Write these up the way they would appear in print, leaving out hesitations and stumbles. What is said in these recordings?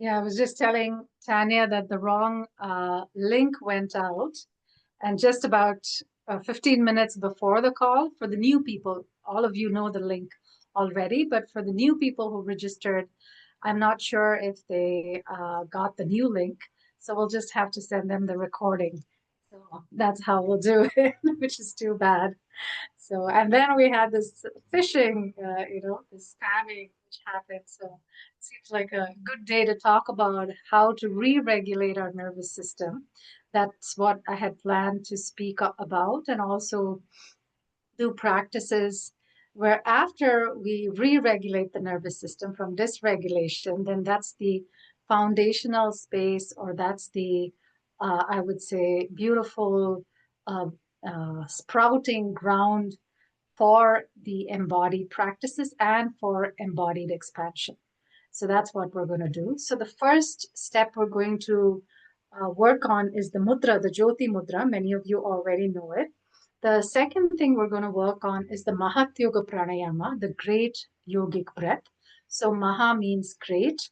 Yeah, I was just telling Tanya that the wrong link went out. And just about 15 minutes before the call, for the new people, all of you know the link already, but for the new people who registered, I'm not sure if they got the new link. So we'll just have to send them the recording. So that's how we'll do it, which is too bad. So, and then we had this phishing, this spamming which happened. So it seems like a good day to talk about how to re-regulate our nervous system. That's what I had planned to speak about, and also do practices where after we re-regulate the nervous system from dysregulation, then that's the foundational space, or that's the, I would say, beautiful uh, sprouting ground for the embodied practices and for embodied expansion. So that's what we're going to do. So the first step we're going to work on is the mudra, the Jyoti mudra. Many of you already know it. The second thing we're going to work on is the Mahat Yoga Pranayama, the great yogic breath. So Maha means great.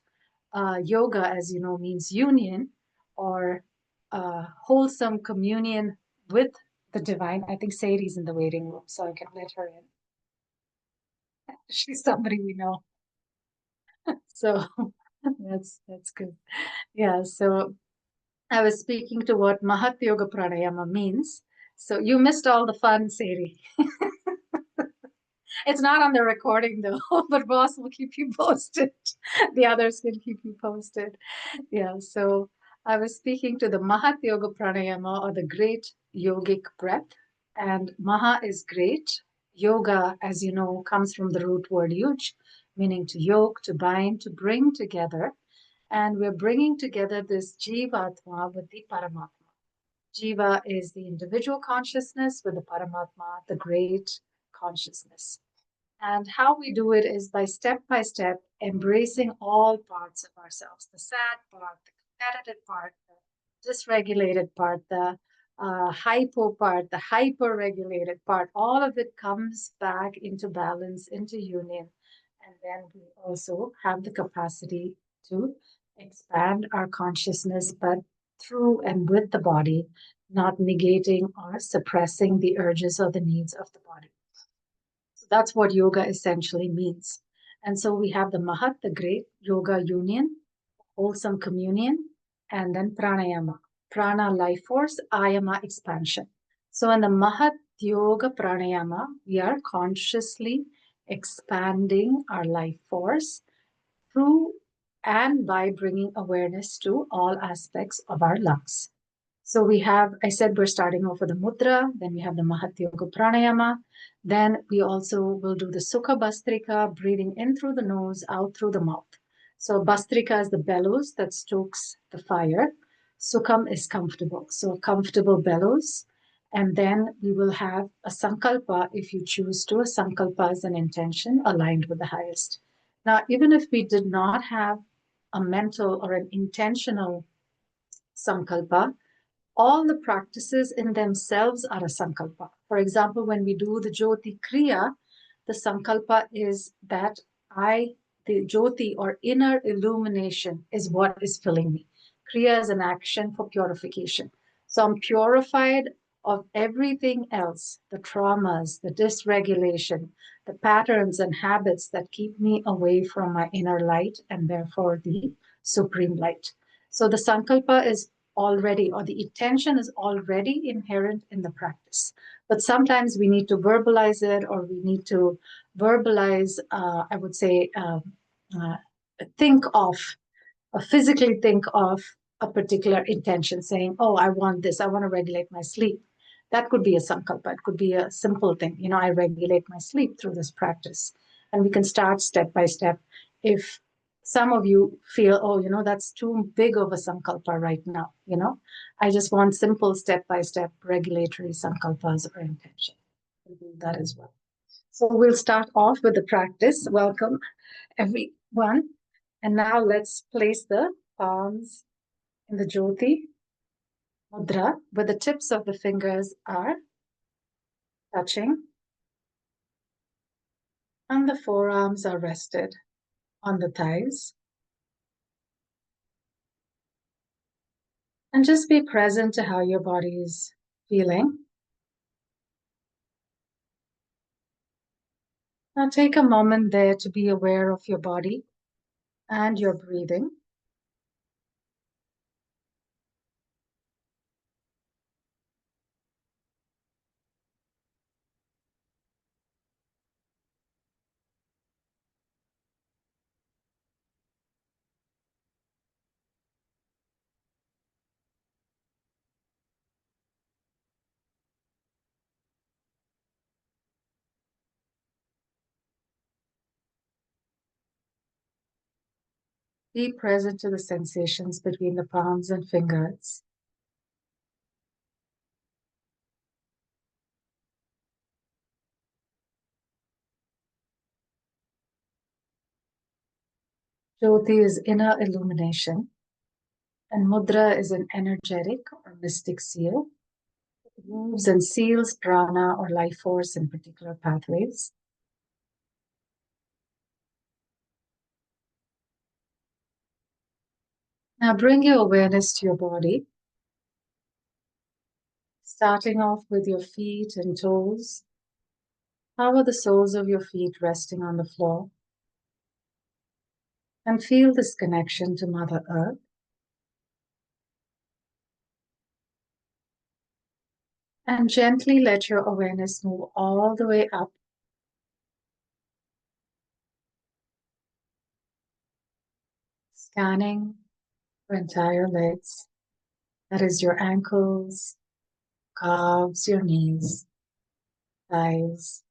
Yoga, as you know, means union or wholesome communion with the divine. I think Sadie's in the waiting room, so I can let her in. She's somebody we know. So that's good. Yeah, so I was speaking to what Mahat Yoga Pranayama means. So you missed all the fun, Sadie. It's not on the recording though, but boss will keep you posted. The others can keep you posted. Yeah, so I was speaking to the Mahat Yoga Pranayama, or the great yogic breath. And Maha is great. Yoga, as you know, comes from the root word yuj, meaning to yoke, to bind, to bring together. And we're bringing together this Jivatma with the Paramatma. Jiva is the individual consciousness with the Paramatma, the great consciousness. And how we do it is by step embracing all parts of ourselves, the sad part, the competitive part, the dysregulated part, the hypo part, the hyper-regulated part. All of it comes back into balance, into union. And then we also have the capacity to expand our consciousness, but through and with the body, not negating or suppressing the urges or the needs of the body. So that's what yoga essentially means. And so we have the Mahat, the great yoga union, wholesome communion, and then pranayama. Prana, life force, ayama, expansion. So in the Mahat Yoga Pranayama, we are consciously expanding our life force through and by bringing awareness to all aspects of our lungs. So we have, I said we're starting off with the mudra, then we have the Mahat Yoga Pranayama, then we also will do the Sukha Bastrika, breathing in through the nose, out through the mouth. So Bastrika is the bellows that stokes the fire. Sukham is comfortable, so comfortable bellows. And then we will have a Sankalpa if you choose to. A Sankalpa is an intention aligned with the highest. Now, even if we did not have a mental or an intentional Sankalpa, all the practices in themselves are a sankalpa. For example, when we do the Jyoti Kriya, the sankalpa is that the Jyoti or inner illumination is what is filling me. Kriya is an action for purification. So I'm purified of everything else, the traumas, the dysregulation, the patterns and habits that keep me away from my inner light and therefore the supreme light. So the sankalpa is already, or the intention is already inherent in the practice. But sometimes we need to verbalize it, or we need to verbalize, I would say, think of, physically think of a particular intention, saying, oh, I want this, I want to regulate my sleep. That could be a sankalpa. It could be a simple thing. I regulate my sleep through this practice. And we can start step by step. If some of you feel, oh, that's too big of a sankalpa right now, I just want simple step by step regulatory sankalpas or intention. We'll do that as well. So we'll start off with the practice. Welcome, everyone. And now let's place the palms in the Jyoti Mudra, where the tips of the fingers are touching and the forearms are rested on the thighs. And just be present to how your body is feeling. Now take a moment there to be aware of your body and your breathing. Be present to the sensations between the palms and fingers. Jyoti is inner illumination, and mudra is an energetic or mystic seal. It moves and seals prana or life force in particular pathways. Now bring your awareness to your body, starting off with your feet and toes. How are the soles of your feet resting on the floor? And feel this connection to Mother Earth. And gently let your awareness move all the way up, scanning your entire legs. That is your ankles, calves, your knees, thighs.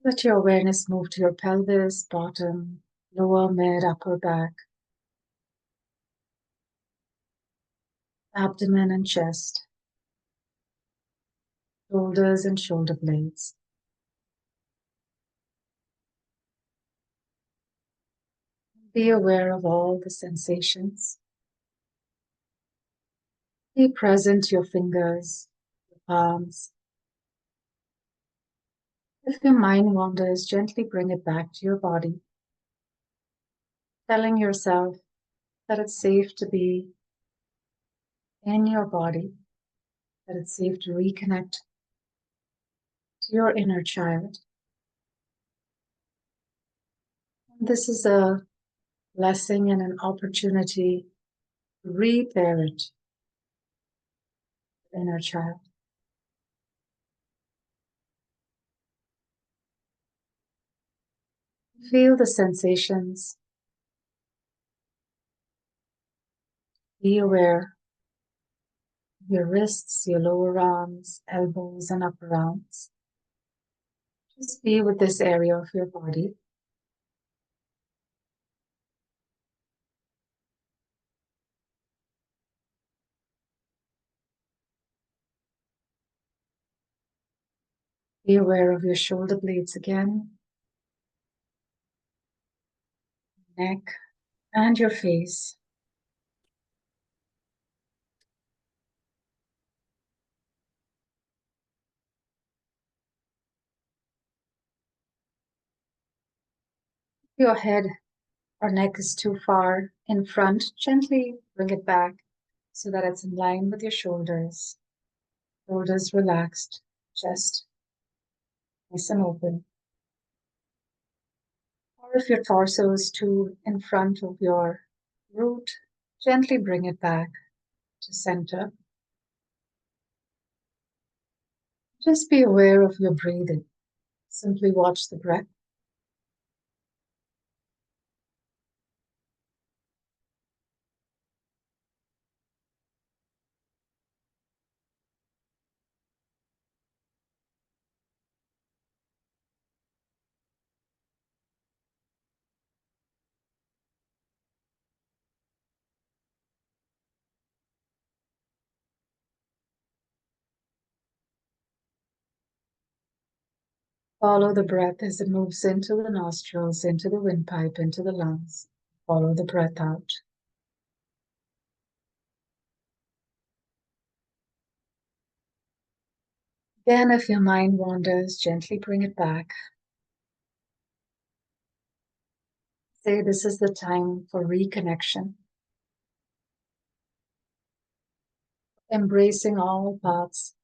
Let your awareness move to your pelvis, bottom, lower, mid, upper back, abdomen and chest, shoulders and shoulder blades. Be aware of all the sensations. Be present to your fingers, your palms. If your mind wanders, gently bring it back to your body, telling yourself that it's safe to be in your body, that it's safe to reconnect to your inner child. This is a blessing and an opportunity to reparent the inner child. Feel the sensations. Be aware of your wrists, your lower arms, elbows, and upper arms. Just be with this area of your body. Be aware of your shoulder blades again, neck, and your face. Your head or neck is too far in front, gently bring it back so that it's in line with your shoulders. Shoulders relaxed, chest nice and open. Or if your torso is too in front of your root, gently bring it back to center. Just be aware of your breathing. Simply watch the breath. Follow the breath as it moves into the nostrils, into the windpipe, into the lungs. Follow the breath out. Again, if your mind wanders, gently bring it back. Say this is the time for reconnection, embracing all parts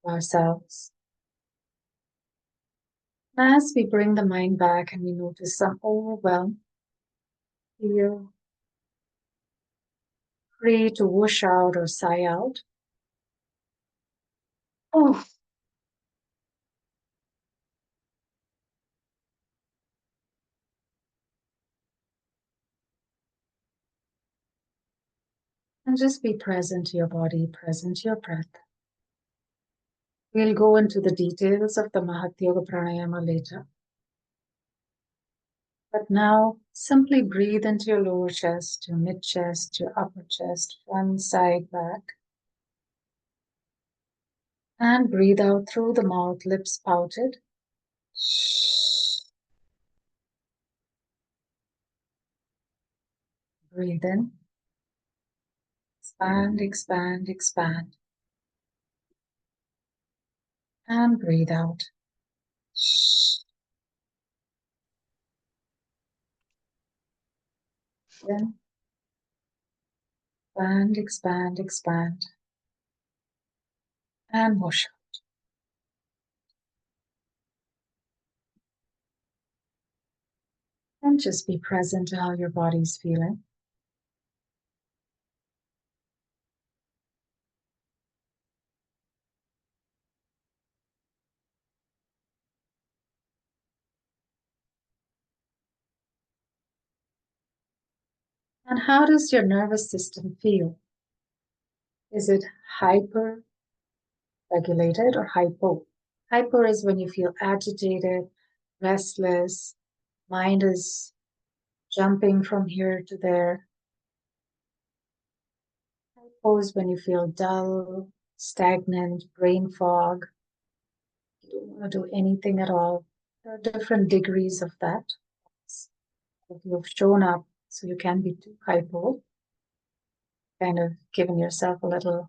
of ourselves. As we bring the mind back and we notice some overwhelm, feel free to whoosh out or sigh out. Oh, and just be present to your body, present to your breath. We'll go into the details of the Mahat Yoga Pranayama later. But now, simply breathe into your lower chest, your mid chest, your upper chest, front, side, back. And breathe out through the mouth, lips pouted. Breathe in. Expand, expand, expand. And breathe out. Then expand, expand, expand. And wash out. And just be present to how your body's feeling. And how does your nervous system feel? Is it hyper regulated or hypo? Hyper is when you feel agitated, restless, mind is jumping from here to there. Hypo is when you feel dull, stagnant, brain fog. You don't want to do anything at all. There are different degrees of that. If you've shown up, so you can be too hypo, kind of giving yourself a little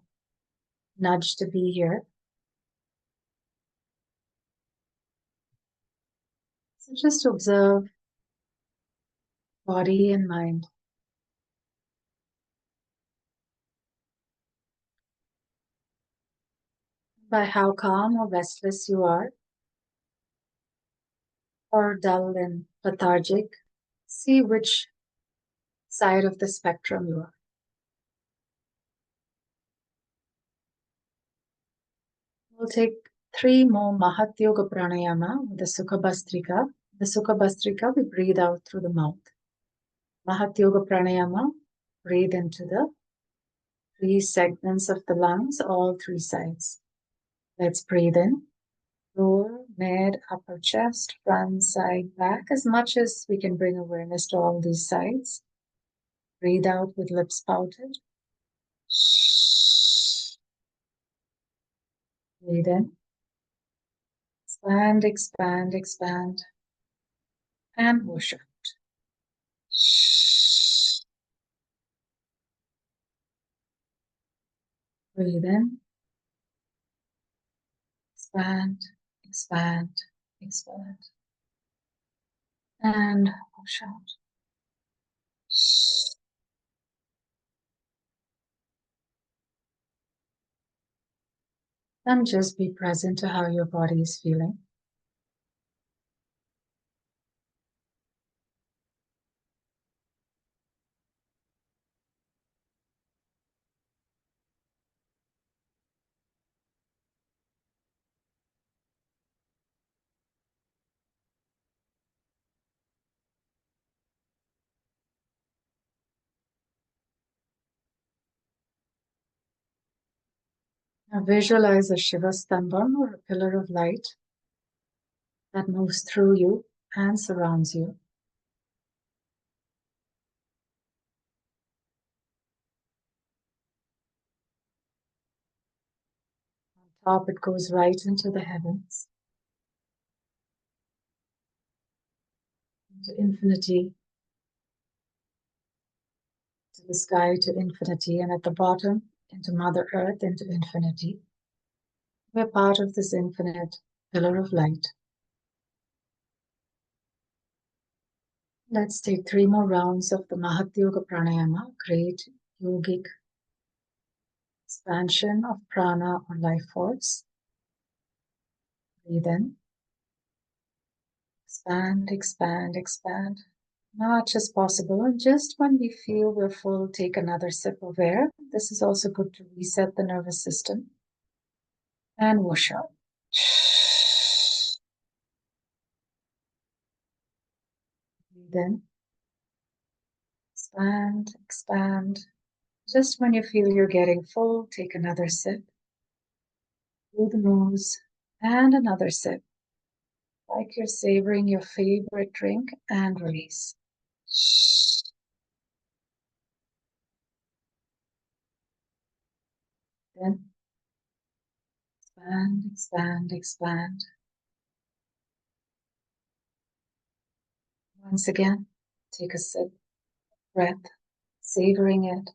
nudge to be here. So just observe body and mind. By how calm or restless you are, or dull and lethargic, see which side of the spectrum you are. We'll take 3 more Mahat Yoga Pranayama with the Sukha Bhastrika. The Sukha Bhastrika, we breathe out through the mouth. Mahat Yoga Pranayama, breathe into the 3 segments of the lungs, all 3 sides. Let's breathe in. Lower, mid, upper chest, front, side, back, as much as we can bring awareness to all these sides. Breathe out with lips pouted. Breathe in. Expand, expand, expand. And whoosh out. Breathe in. Expand, expand, expand. And whoosh out. And just be present to how your body is feeling. Now visualize a Shiva Stambam or a pillar of light that moves through you and surrounds you. On top, it goes right into the heavens. to infinity, to the sky, to infinity, and at the bottom, into Mother Earth, into infinity. We're part of this infinite pillar of light. Let's take 3 more rounds of the Mahat Yoga Pranayama, great yogic expansion of prana or life force. Breathe in. Expand, expand, expand. Much as possible. And just when we feel we're full, take another sip of air. This is also good to reset the nervous system. And whoosh out. Breathe in. Expand, expand. Just when you feel you're getting full, take another sip. Through the nose. And another sip. Like you're savoring your favorite drink, and release. Then expand, expand, expand. Once again, take a sip, breath, savoring it.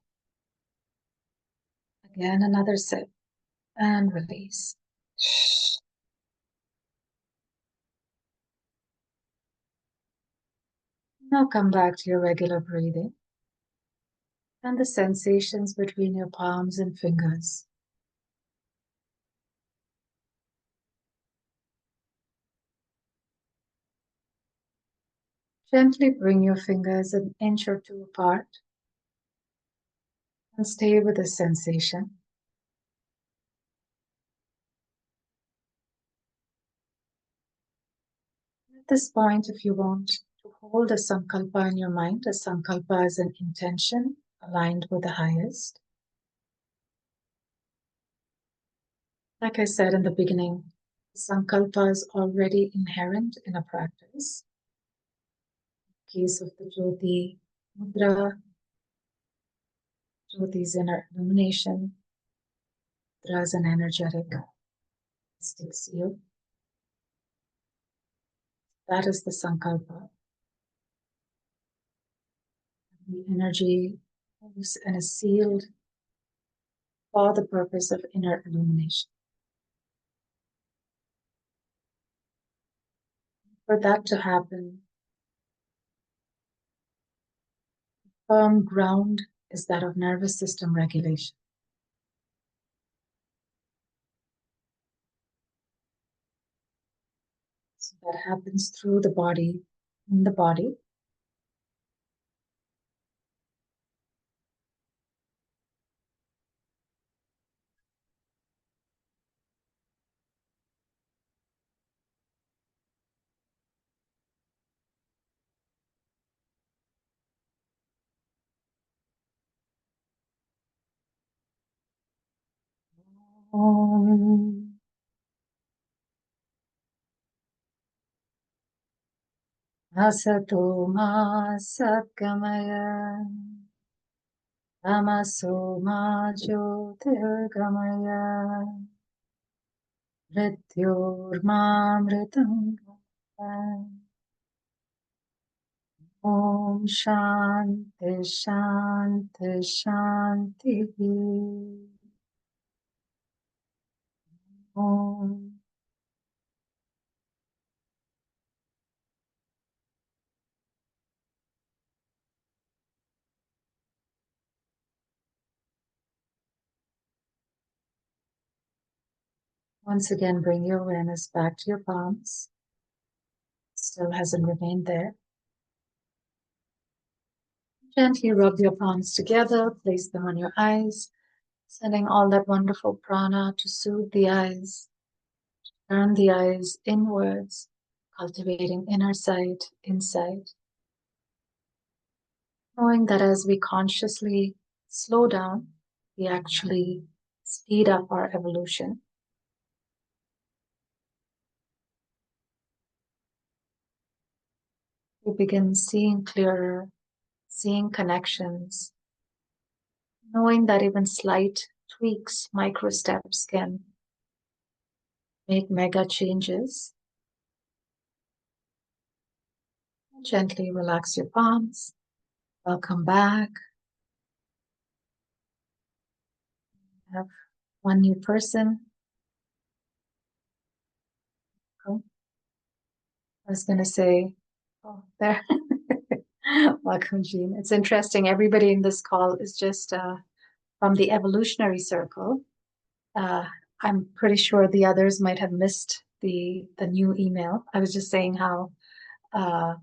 Again, another sip, and release. Now come back to your regular breathing and the sensations between your palms and fingers. Gently bring your fingers an inch or two apart and stay with the sensation. At this point, if you want to hold a sankalpa in your mind, a sankalpa is an intention aligned with the highest. Like I said in the beginning, sankalpa is already inherent in a practice. In case of the Jyoti Mudra, Jyoti's inner illumination, Mudra is an energetic mystic seal. That is the sankalpa. The energy moves and is sealed for the purpose of inner illumination. For that to happen, firm ground is that of nervous system regulation. So that happens through the body, in the body. Om. Asato ma satgamaya, tamaso ma jyotirgamaya, mrityurmamritangamaya. Om Shanti Shanti Shanti. Om. Once again, bring your awareness back to your palms. Still hasn't remained there. Gently rub your palms together, place them on your eyes, sending all that wonderful prana to soothe the eyes. Turn the eyes inwards, cultivating inner sight, insight. Knowing that as we consciously slow down, we actually speed up our evolution. We begin seeing clearer, seeing connections, knowing that even slight tweaks, micro steps can make mega changes. Gently relax your palms. Welcome back. We have one new person. Oh, I was going to say, oh, there. Welcome, Jean. It's interesting. Everybody in this call is just from the evolutionary circle. Uh, I'm pretty sure the others might have missed the new email. I was just saying how uh,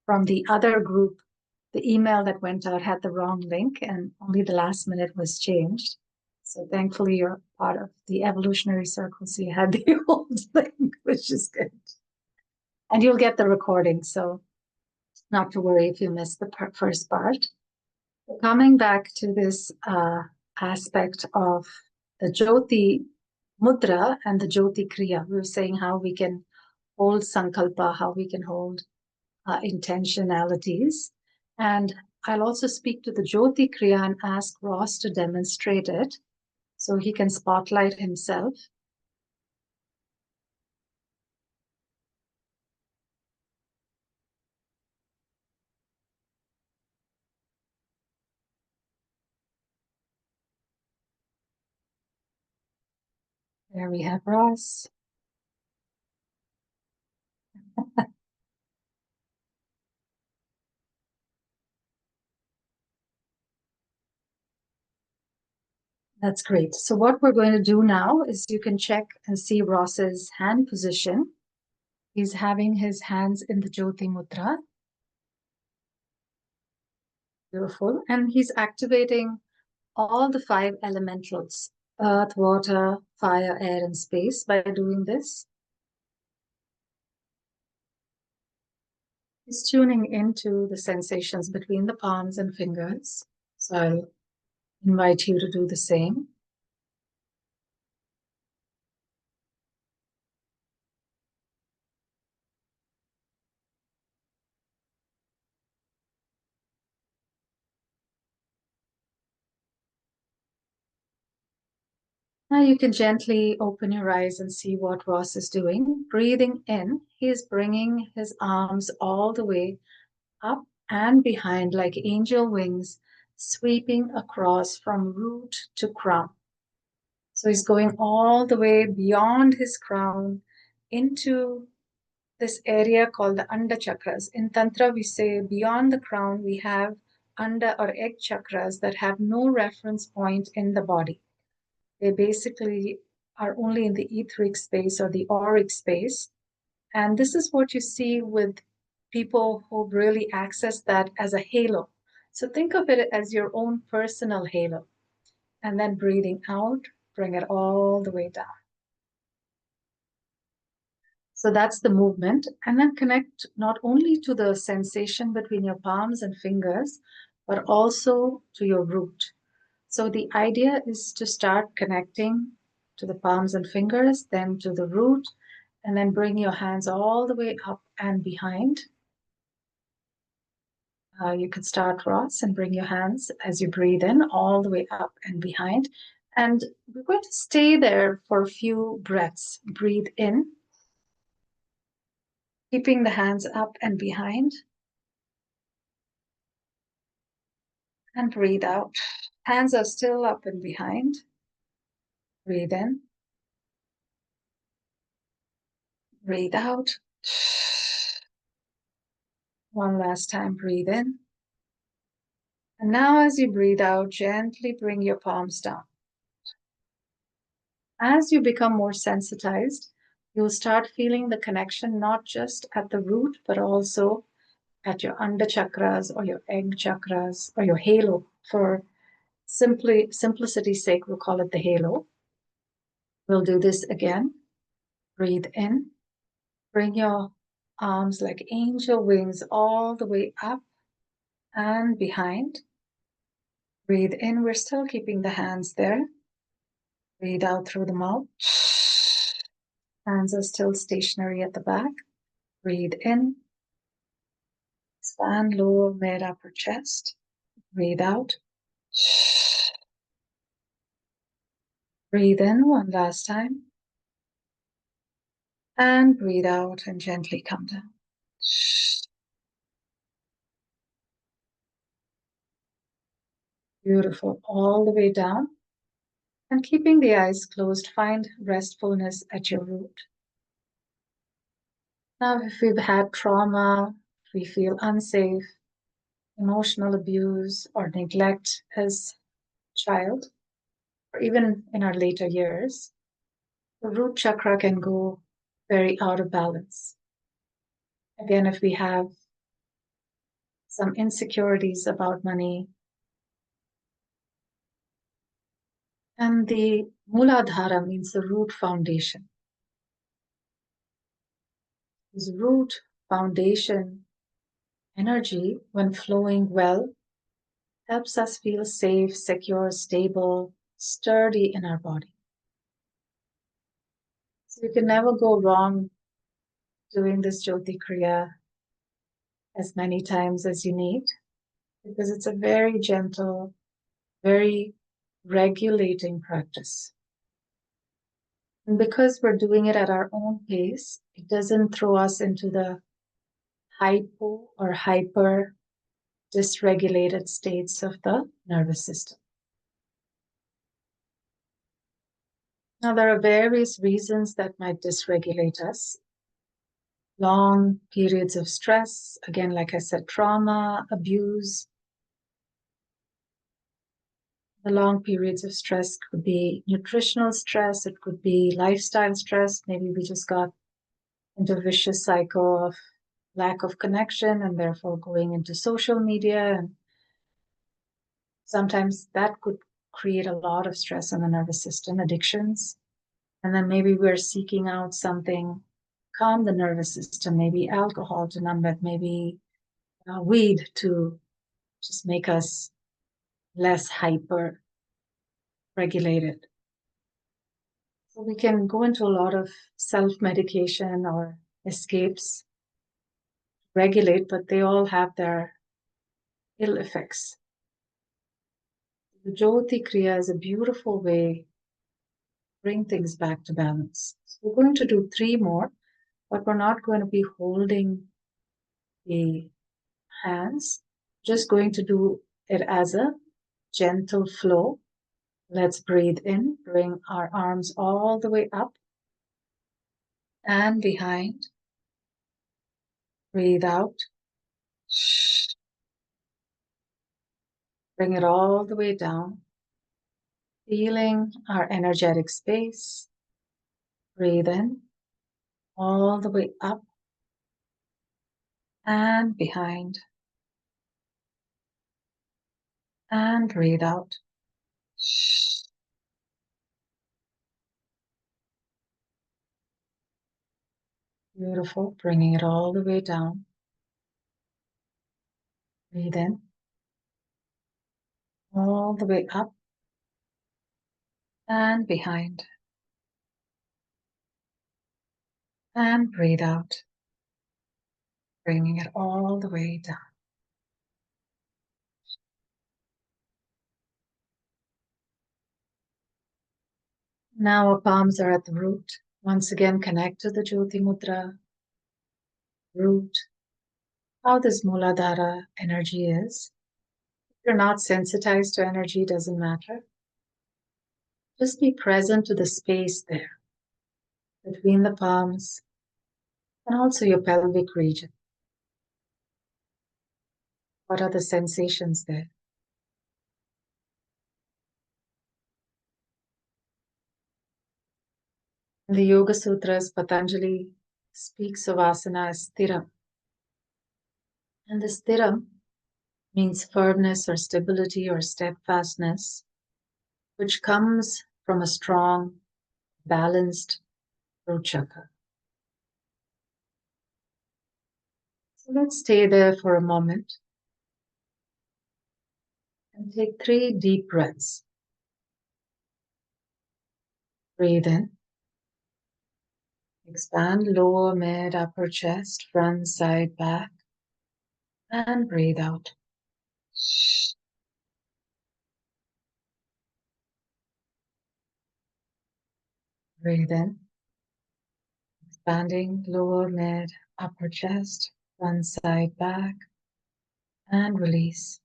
from the other group, the email that went out had the wrong link and only the last minute was changed. So thankfully you're part of the evolutionary circle, so you had the old link, which is good. And you'll get the recording, so not to worry if you missed the first part. Coming back to this aspect of the Jyoti Mudra and the Jyoti Kriya, we were saying how we can hold Sankalpa, how we can hold intentionalities. And I'll also speak to the Jyoti Kriya and ask Ross to demonstrate it so he can spotlight himself. There we have Ross. That's great. So what we're going to do now is you can check and see Ross's hand position. He's having his hands in the Jyoti Mudra. Beautiful. And he's activating all the 5 elementals, earth, water, fire, air, and space by doing this. He's tuning into the sensations between the palms and fingers. So I'll invite you to do the same. Now you can gently open your eyes and see what Ross is doing. Breathing in, he's bringing his arms all the way up and behind like angel wings, sweeping across from root to crown. So he's going all the way beyond his crown into this area called the Anda chakras. In Tantra, we say beyond the crown, we have Anda or egg chakras that have no reference point in the body. They basically are only in the etheric space or the auric space. And this is what you see with people who really access that as a halo. So think of it as your own personal halo. And then breathing out, bring it all the way down. So that's the movement. And then connect not only to the sensation between your palms and fingers, but also to your root. So the idea is to start connecting to the palms and fingers, then to the root, and then bring your hands all the way up and behind. You can start, Ross, and bring your hands as you breathe in all the way up and behind. And we're going to stay there for a few breaths. Breathe in, keeping the hands up and behind. And breathe out. Hands are still up and behind. Breathe in. Breathe out. One last time, breathe in. And now as you breathe out, gently bring your palms down. As you become more sensitized, you'll start feeling the connection not just at the root, but also at your under chakras or your egg chakras or your halo. For simplicity's sake, we'll call it the halo. We'll do this again. Breathe in. Bring your arms like angel wings all the way up and behind. Breathe in. We're still keeping the hands there. Breathe out through the mouth. Hands are still stationary at the back. Breathe in. Expand lower mid upper chest. Breathe out. Breathe in one last time. And breathe out and gently come down. Beautiful. All the way down. And keeping the eyes closed, find restfulness at your root. Now, if we've had trauma, if we feel unsafe, emotional abuse, or neglect as child, or even in our later years, the root chakra can go very out of balance. Again, if we have some insecurities about money, and the Muladhara means the root foundation. This root foundation energy, when flowing well, helps us feel safe, secure, stable, sturdy in our body. So you can never go wrong doing this Jyoti Kriya as many times as you need, because it's a very gentle, very regulating practice. And because we're doing it at our own pace, it doesn't throw us into the hypo or hyper dysregulated states of the nervous system. Now, there are various reasons that might dysregulate us. Long periods of stress, again, like I said, trauma, abuse. The long periods of stress could be nutritional stress, it could be lifestyle stress. Maybe we just got into a vicious cycle of lack of connection and therefore going into social media. And sometimes that could create a lot of stress on the nervous system, addictions. And then maybe we're seeking out something, calm the nervous system, maybe alcohol to numb it, maybe weed to just make us less hyper regulated. So we can go into a lot of self-medication or escapes, regulate, but they all have their ill effects. The Jyoti Kriya is a beautiful way to bring things back to balance. So we're going to do 3 more, but we're not going to be holding the hands, just going to do it as a gentle flow. Let's breathe in, bring our arms all the way up and behind. Breathe out. Bring it all the way down. Feeling our energetic space. Breathe in, all the way up and behind. And breathe out. Beautiful. Bringing it all the way down. Breathe in, all the way up and behind. And breathe out, bringing it all the way down. Now our palms are at the root. Once again, connect to the Jyoti Mudra. Root. How this Muladhara energy is. If you're not sensitized to energy, doesn't matter. Just be present to the space there between the palms and also your pelvic region. What are the sensations there? In the Yoga Sutras, Patanjali speaks of asana as stiram. And the stiram means firmness or stability or steadfastness, which comes from a strong, balanced root chakra. So let's stay there for a moment and take 3 deep breaths. Breathe in. Expand lower, mid, upper chest, front, side, back. And breathe out. Breathe in. Expanding lower, mid, upper chest, front, side, back. And release.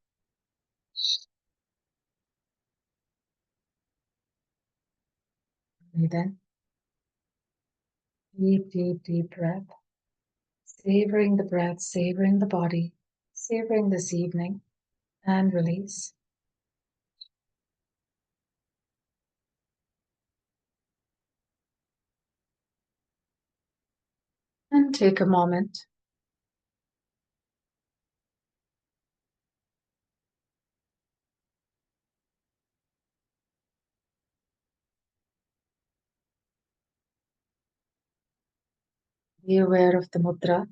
Breathe in. Deep, deep, deep breath. Savoring the breath, savoring the body, savoring this evening, and release. And take a moment. Be aware of the mudra.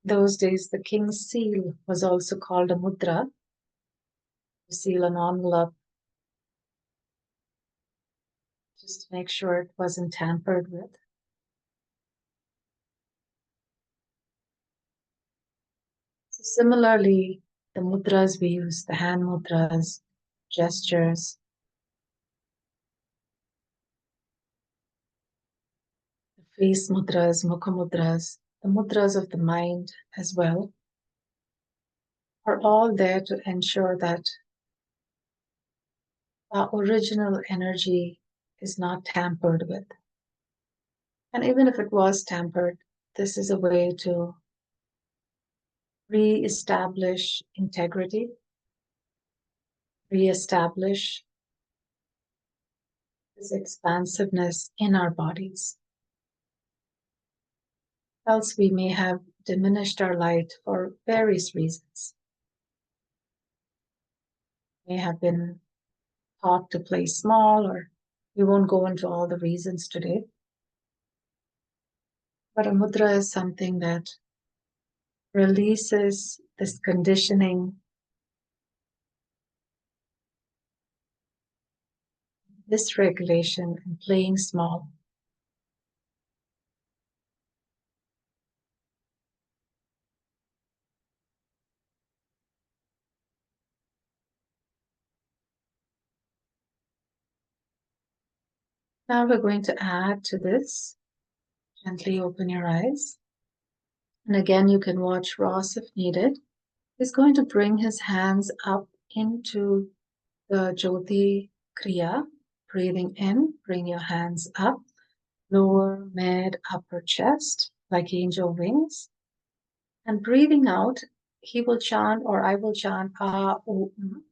Those days, the king's seal was also called a mudra. You seal an envelope just to make sure it wasn't tampered with. So similarly, the mudras we use, the hand mudras, gestures, the face mudras, mukha mudras, the mudras of the mind as well, are all there to ensure that our original energy is not tampered with. And even if it was tampered, this is a way to re-establish integrity, re-establish this expansiveness in our bodies. Else we may have diminished our light for various reasons. May have been taught to play small, or we won't go into all the reasons today. But a mudra is something that releases this conditioning, dysregulation, and playing small. Now we're going to add to this. Gently open your eyes. And again, you can watch Ross if needed. He's going to bring his hands up into the Jyoti Kriya. Breathing in, bring your hands up, lower, mid, upper chest, like angel wings. And breathing out, he will chant, or I will chant, Ah, Om.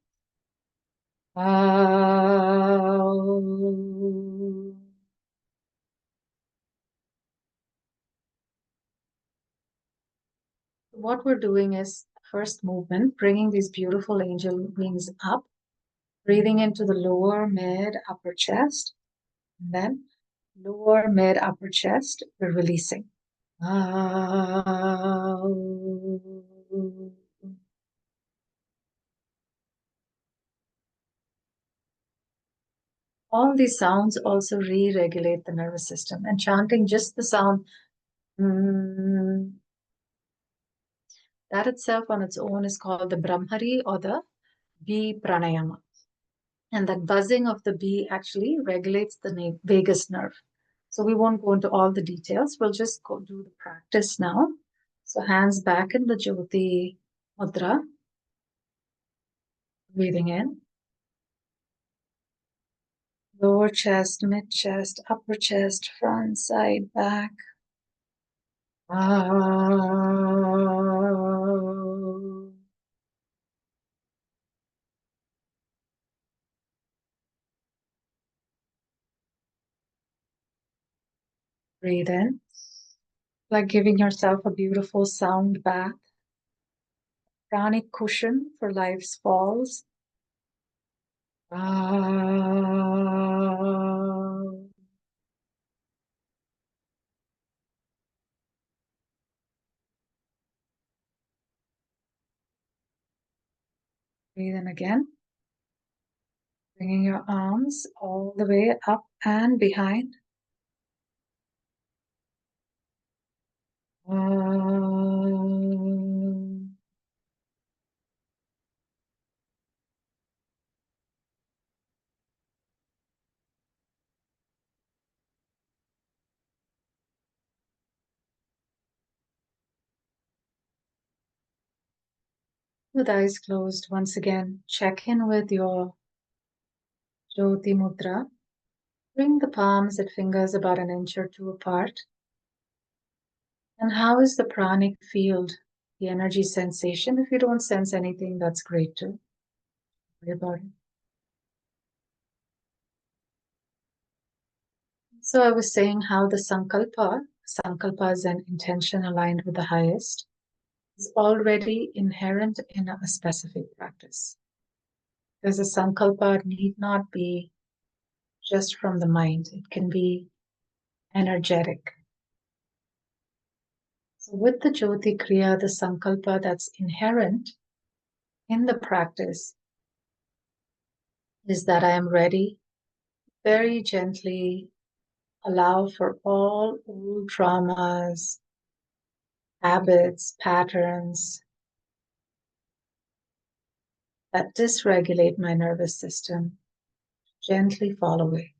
Ah, Om. What we're doing is first movement, bringing these beautiful angel wings up, breathing into the lower, mid, upper chest, and then lower, mid, upper chest, we're releasing. Ah, all these sounds also re-regulate the nervous system, and chanting just the sound that itself on its own is called the Brahmari or the bee pranayama. And that buzzing of the bee actually regulates the vagus nerve. So we won't go into all the details. We'll just go do the practice now. So hands back in the Jyoti Mudra. Breathing in. Lower chest, mid chest, upper chest, front, side, back. Breathe in. Like giving yourself a beautiful sound bath. Pranic cushion for life's falls. Breathe in again. Bringing your arms all the way up and behind. With eyes closed, once again, check in with your Jyoti Mudra. Bring the palms and fingers about an inch or two apart. And how is the pranic field, the energy sensation? If you don't sense anything, that's great too. Worry about it. So I was saying how the sankalpa is an intention aligned with the highest, is already inherent in a specific practice. Because a sankalpa need not be just from the mind, it can be energetic. So with the Jyoti Kriya, the sankalpa that's inherent in the practice is that I am ready, very gently allow for all old traumas, habits, patterns that dysregulate my nervous system, gently fall away.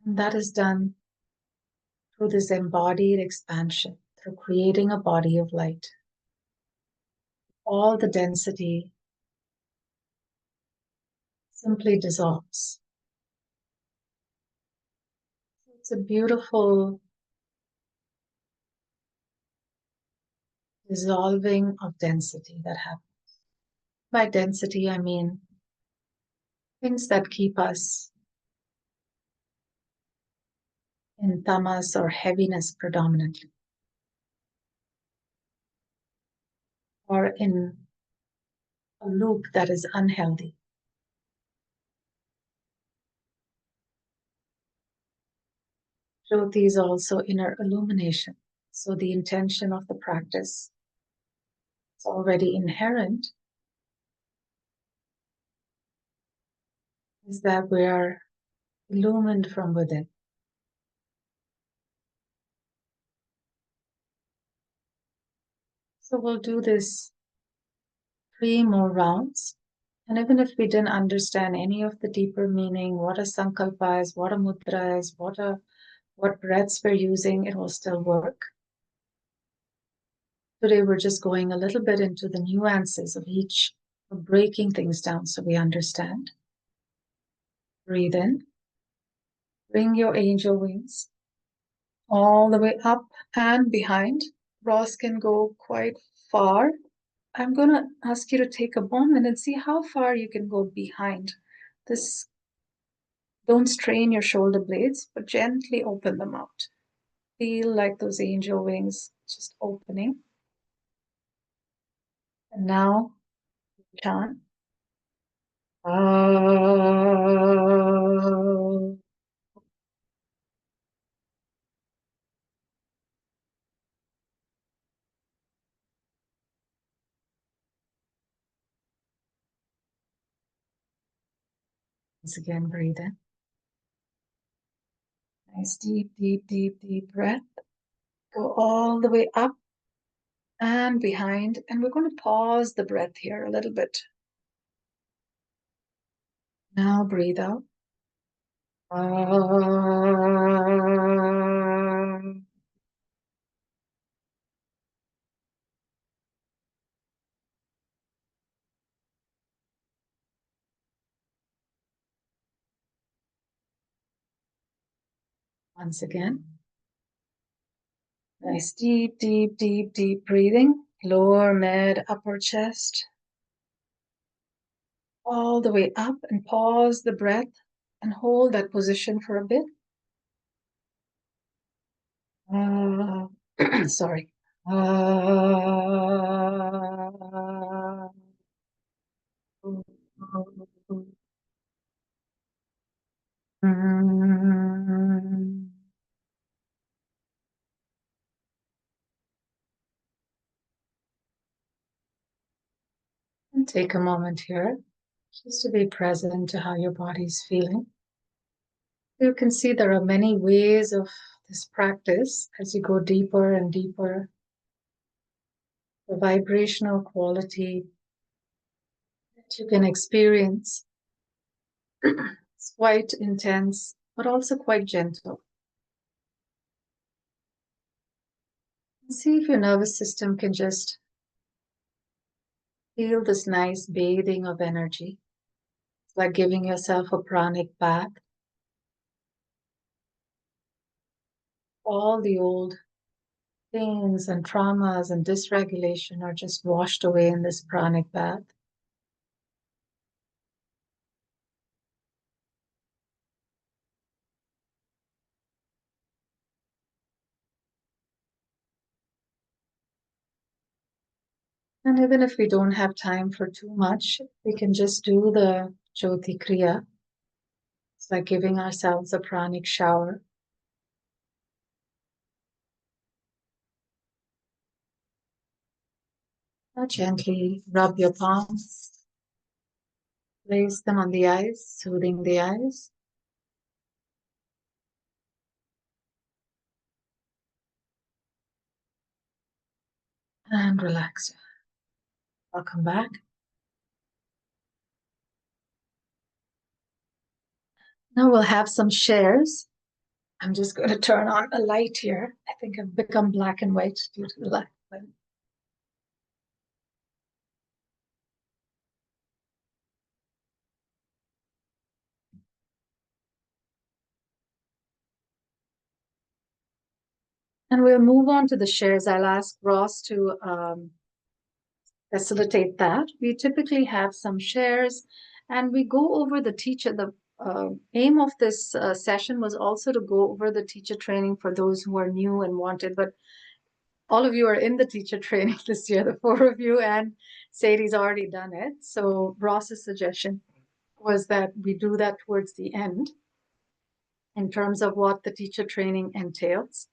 And that is done through this embodied expansion, through creating a body of light. All the density simply dissolves. It's a beautiful dissolving of density that happens. By density, I mean things that keep us in tamas or heaviness predominantly, or in a loop that is unhealthy. Jyoti is also inner illumination. So the intention of the practice is already inherent, is that we are illumined from within. So we'll do this 3 more rounds. And even if we didn't understand any of the deeper meaning, what a sankalpa is, what a mudra is, what breaths we're using, it will still work. Today we're just going a little bit into the nuances of each, of breaking things down so we understand. Breathe in. Bring your angel wings all the way up and behind. Ross can go quite far. I'm going to ask you to take a moment and see how far you can go behind. This, don't strain your shoulder blades, but gently open them out. Feel like those angel wings just opening. And now, chant. Once again, breathe in. Nice deep, deep, deep, deep breath. Go all the way up and behind. And we're going to pause the breath here a little bit. Now breathe out. Once again. Nice deep, deep, deep, deep breathing. Lower, mid, upper chest. All the way up and pause the breath and hold that position for a bit. Sorry. And take a moment here just to be present to how your body's feeling. You can see there are many ways of this practice as you go deeper and deeper. The vibrational quality that you can experience is quite intense, but also quite gentle. See if your nervous system can just feel this nice bathing of energy. It's like giving yourself a pranic bath. All the old pains and traumas and dysregulation are just washed away in this pranic bath. And even if we don't have time for too much, we can just do the Jyoti Kriya. It's like giving ourselves a pranic shower. Now gently rub your palms, place them on the eyes, soothing the eyes. And relax. Welcome back. Now we'll have some shares. I'm just going to turn on a light here. I think I've become black and white due to the light. And we'll move on to the shares. I'll ask Ross to facilitate that. We typically have some shares and we go over the teacher. The aim of this session was also to go over the teacher training for those who are new and wanted, but all of you are in the teacher training this year, the four of you, and Sadie's already done it. So Ross's suggestion was that we do that towards the end in terms of what the teacher training entails.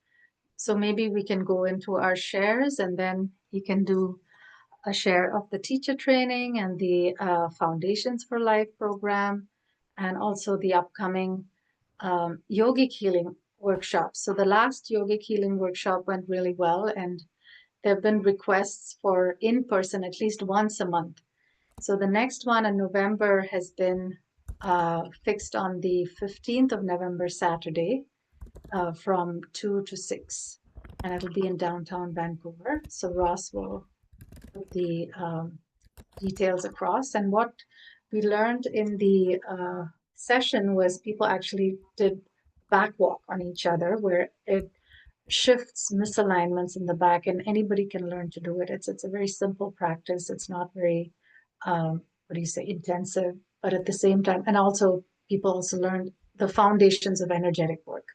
So maybe we can go into our shares and then he can do a share of the teacher training and the Foundations for Life program, and also the upcoming yogic healing workshop. So the last yogic healing workshop went really well, and there have been requests for in-person at least once a month. So the next one in November has been fixed on the 15th of November, Saturday, from 2 to 6. And it'll be in downtown Vancouver. So Ross will put the details across. And what we learned in the session was people actually did back walk on each other, where it shifts misalignments in the back, and anybody can learn to do it. It's a very simple practice. It's not very what do you say, intensive, but at the same time, and also people also learned the foundations of energetic work.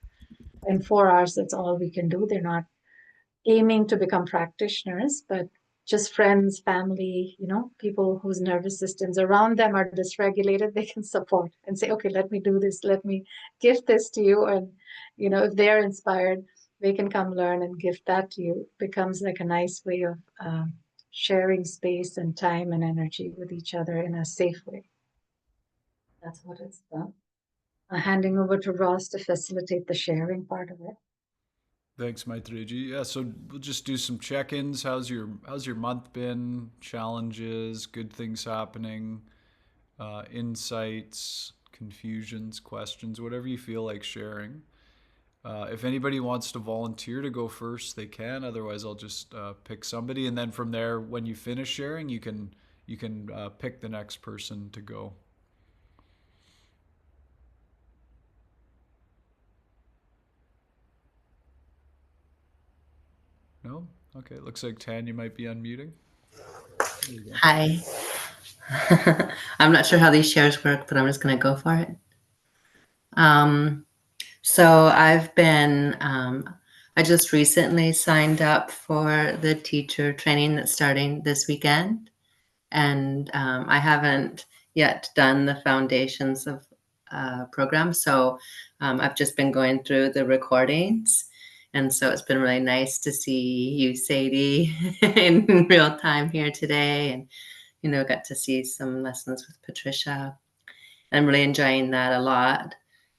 In 4 hours, that's all we can do. They're not aiming to become practitioners, but just friends, family, people whose nervous systems around them are dysregulated, they can support and say, okay, let me do this, let me gift this to you. And, if they're inspired, they can come learn and gift that to you. It becomes like a nice way of sharing space and time and energy with each other in a safe way. That's what it's about. Handing over to Ross to facilitate the sharing part of it. Thanks, Maitreyi. Yeah, so we'll just do some check-ins. How's your month been? Challenges, good things happening, insights, confusions, questions, whatever you feel like sharing. If anybody wants to volunteer to go first, they can. Otherwise, I'll just pick somebody, and then from there, when you finish sharing, you can pick the next person to go. No? Okay. It looks like Tanya might be unmuting. There you go. Hi. I'm not sure how these shares work, but I'm just going to go for it. So I just recently signed up for the teacher training that's starting this weekend. And I haven't yet done the foundations of program. So I've just been going through the recordings. And so it's been really nice to see you, Sadie, in real time here today. And got to see some lessons with Patricia. I'm really enjoying that a lot.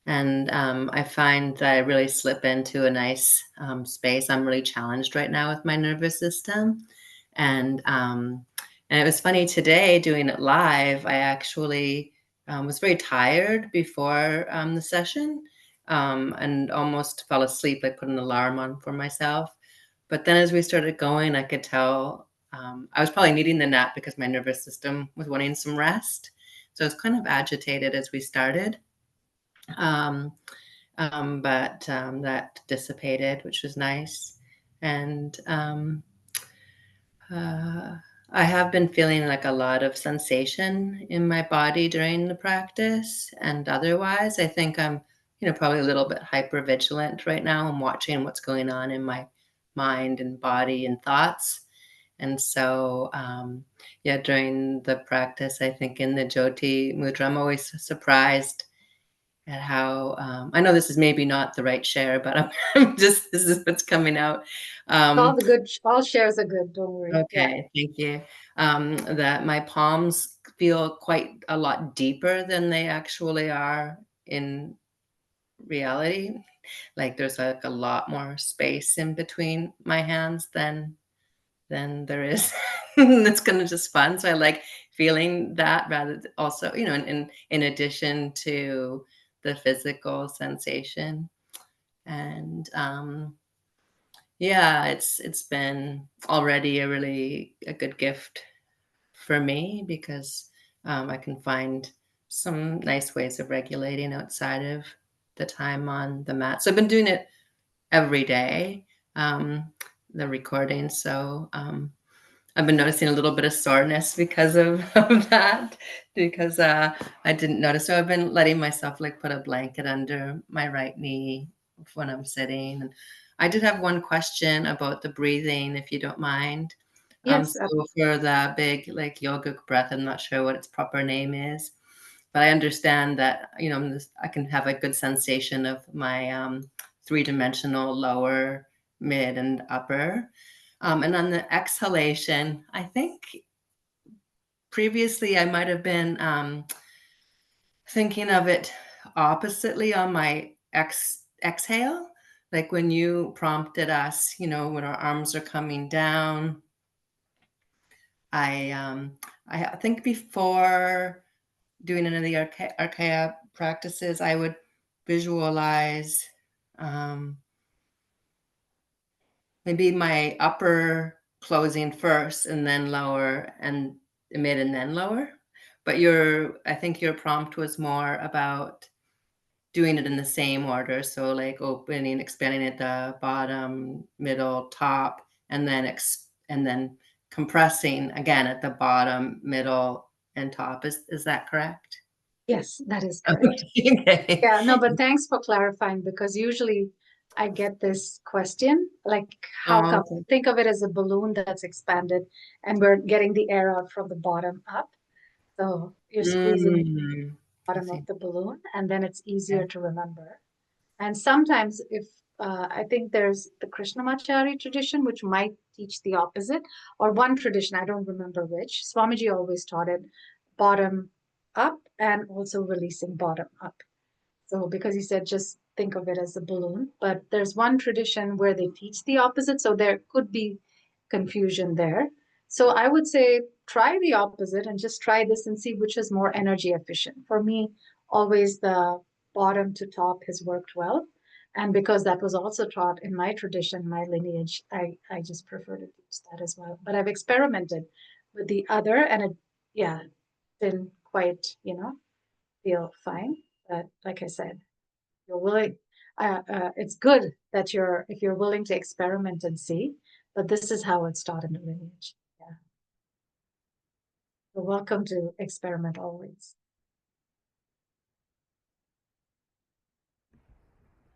And I find that I really slip into a nice space. I'm really challenged right now with my nervous system. And it was funny today doing it live. I actually was very tired before the session and almost fell asleep. I put an alarm on for myself. But then as we started going, I could tell I was probably needing the nap because my nervous system was wanting some rest. So I was kind of agitated as we started. But that dissipated, which was nice. And I have been feeling like a lot of sensation in my body during the practice, and otherwise, I think I'm, probably a little bit hyper vigilant right now. I'm watching what's going on in my mind and body and thoughts. And so, yeah, during the practice, I think in the Jyoti Mudra, I'm always surprised at how I know this is maybe not the right share, but I'm just this is what's coming out. All all shares are good. Don't worry. Yeah. Okay, thank you. That my palms feel quite a lot deeper than they actually are in reality. Like there's like a lot more space in between my hands than there is. It's kind of just fun. So I like feeling that rather also, in addition to the physical sensation. And yeah, it's been already a good gift for me because I can find some nice ways of regulating outside of the time on the mat. So I've been doing it every day, the recording. So I've been noticing a little bit of soreness because of that, because I didn't notice. So I've been letting myself like put a blanket under my right knee when I'm sitting. And I did have one question about the breathing, if you don't mind. Yes. So for the big like yogic breath, I'm not sure what its proper name is, but I understand that, I can have a good sensation of my three-dimensional lower, mid, and upper. And on the exhalation, I think previously I might have been thinking of it oppositely on my exhale. Like when you prompted us, when our arms are coming down, I think before doing any of the Archaea practices, I would visualize maybe my upper closing first and then lower and mid and then lower. But I think your prompt was more about doing it in the same order. So like opening, expanding at the bottom, middle, top, and then and then compressing again at the bottom, middle, and top. Is that correct? Yes, that is correct. Okay. Yeah, no, but thanks for clarifying because usually I get this question like, how come? Okay. Think of it as a balloon that's expanded and we're getting the air out from the bottom up. So you're squeezing the I bottom see. of the balloon and then it's Yeah. easier to remember. And sometimes if I think there's the Krishnamacharya tradition, which might teach the opposite, or one tradition, I don't remember which. Swamiji always taught it bottom up and also releasing bottom up. So because he said just think of it as a balloon, but there's one tradition where they teach the opposite, so there could be confusion there. So I would say try the opposite and just try this and see which is more energy efficient. For me, always the bottom to top has worked well. And because that was also taught in my tradition, my lineage, I just prefer to teach that as well. But I've experimented with the other and it, yeah, didn't quite, feel fine. But like I said, you're willing. It's good that if you're willing to experiment and see. But this is how it's taught in the lineage. Yeah, you're welcome to experiment always.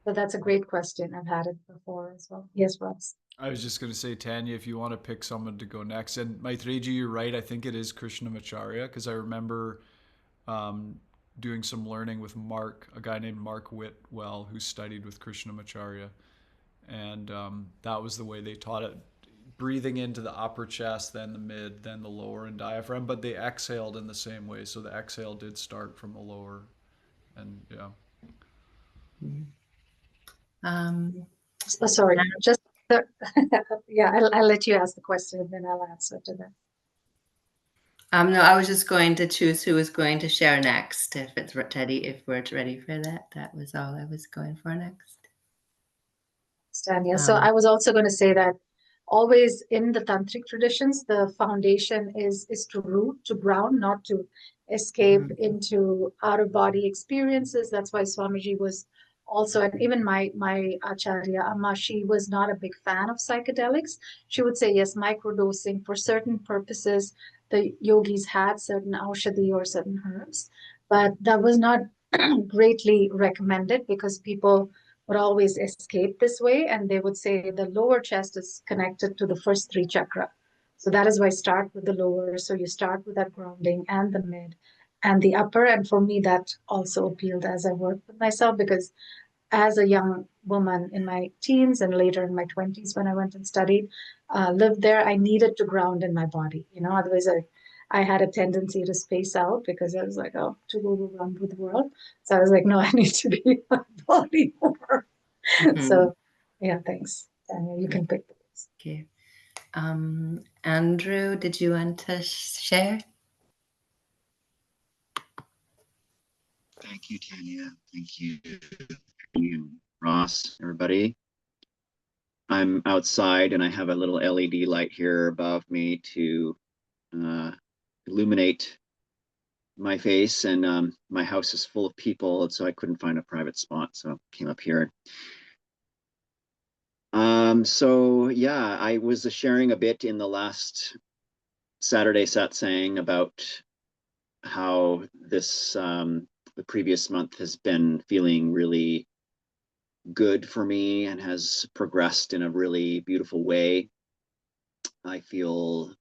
But that's a great question. I've had it before as well. Yes, Ross. I was just going to say, Tanya, if you want to pick someone to go next, and Maitreyi, you're right. I think it is Krishnamacharya because I remember um, doing some learning with Mark, a guy named Mark Whitwell, who studied with Krishnamacharya, and that was the way they taught it. Breathing into the upper chest, then the mid, then the lower and diaphragm, but they exhaled in the same way. So the exhale did start from the lower, and yeah. Um, Sorry, just yeah. I'll let you ask the question and then I'll answer to that. no, I was just going to choose who was going to share next. If it's ready, if we're ready for that, that was all I was going for next. Tanya. So I was also going to say that always in the tantric traditions, the foundation is to root, to ground, not to escape into out of body experiences. That's why Swamiji was also, and even my Acharya Amma, she was not a big fan of psychedelics. She would say yes, microdosing for certain purposes. The yogis had certain aushadhi or certain herbs, but that was not greatly recommended because people would always escape this way, and they would say the lower chest is connected to the first three chakra. So that is why start with the lower. So you start with that grounding and the mid and the upper. And for me, that also appealed as I worked with myself because as a young woman in my teens and later in my 20s when I went and studied, lived there, I needed to ground in my body. Otherwise I had a tendency to space out because I was like, oh, too overwhelmed with the world. So I was like, no, I need to be in my body more. So yeah, thanks. Tanya, you can pick the books. Thank you. Andrew, did you want to share? Thank you, Tanya. Thank you, Ross, everybody. I'm outside and I have a little LED light here above me to illuminate my face, and my house is full of people, and so I couldn't find a private spot, so I came up here. So yeah, I was sharing a bit in the last Saturday satsang about how this the previous month has been feeling really good for me and has progressed in a really beautiful way. I feel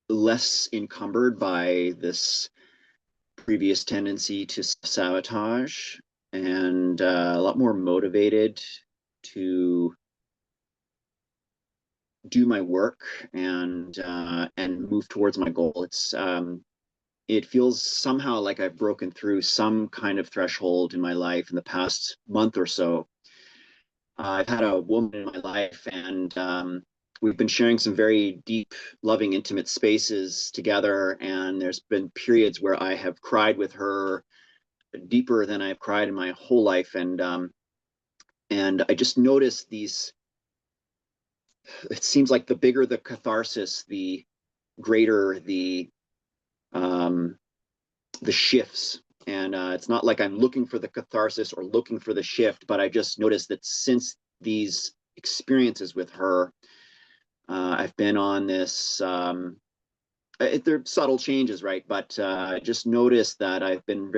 less encumbered by this previous tendency to sabotage, and a lot more motivated to do my work and move towards my goal. It feels somehow like I've broken through some kind of threshold in my life in the past month or so. I've had a woman in my life, and we've been sharing some very deep, loving, intimate spaces together. And there's been periods where I have cried with her deeper than I've cried in my whole life. And I just noticed these. It seems like the bigger the catharsis, the greater the shifts. And it's not like I'm looking for the catharsis or looking for the shift, but I just noticed that since these experiences with her, I've been on this, they're subtle changes, right? But I just noticed that I've been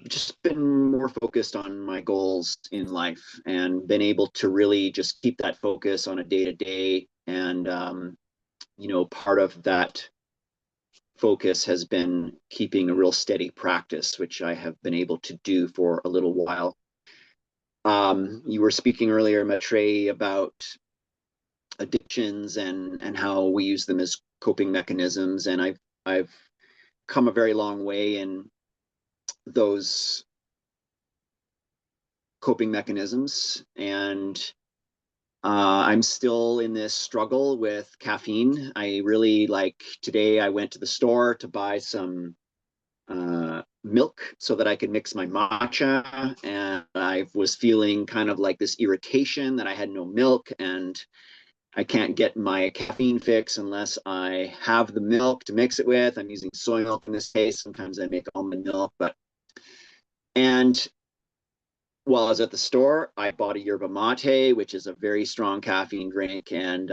just been more focused on my goals in life and been able to really just keep that focus on a day-to-day. And, part of that focus has been keeping a real steady practice, which I have been able to do for a little while. You were speaking earlier, Maitreyi, about addictions and how we use them as coping mechanisms, and I've come a very long way in those coping mechanisms, and I'm still in this struggle with caffeine. I really today I went to the store to buy some milk so that I could mix my matcha, and I was feeling kind of like this irritation that I had no milk, and I can't get my caffeine fix unless I have the milk to mix it with. I'm using soy milk in this case. Sometimes I make almond milk, and while I was at the store, I bought a yerba mate, which is a very strong caffeine drink, and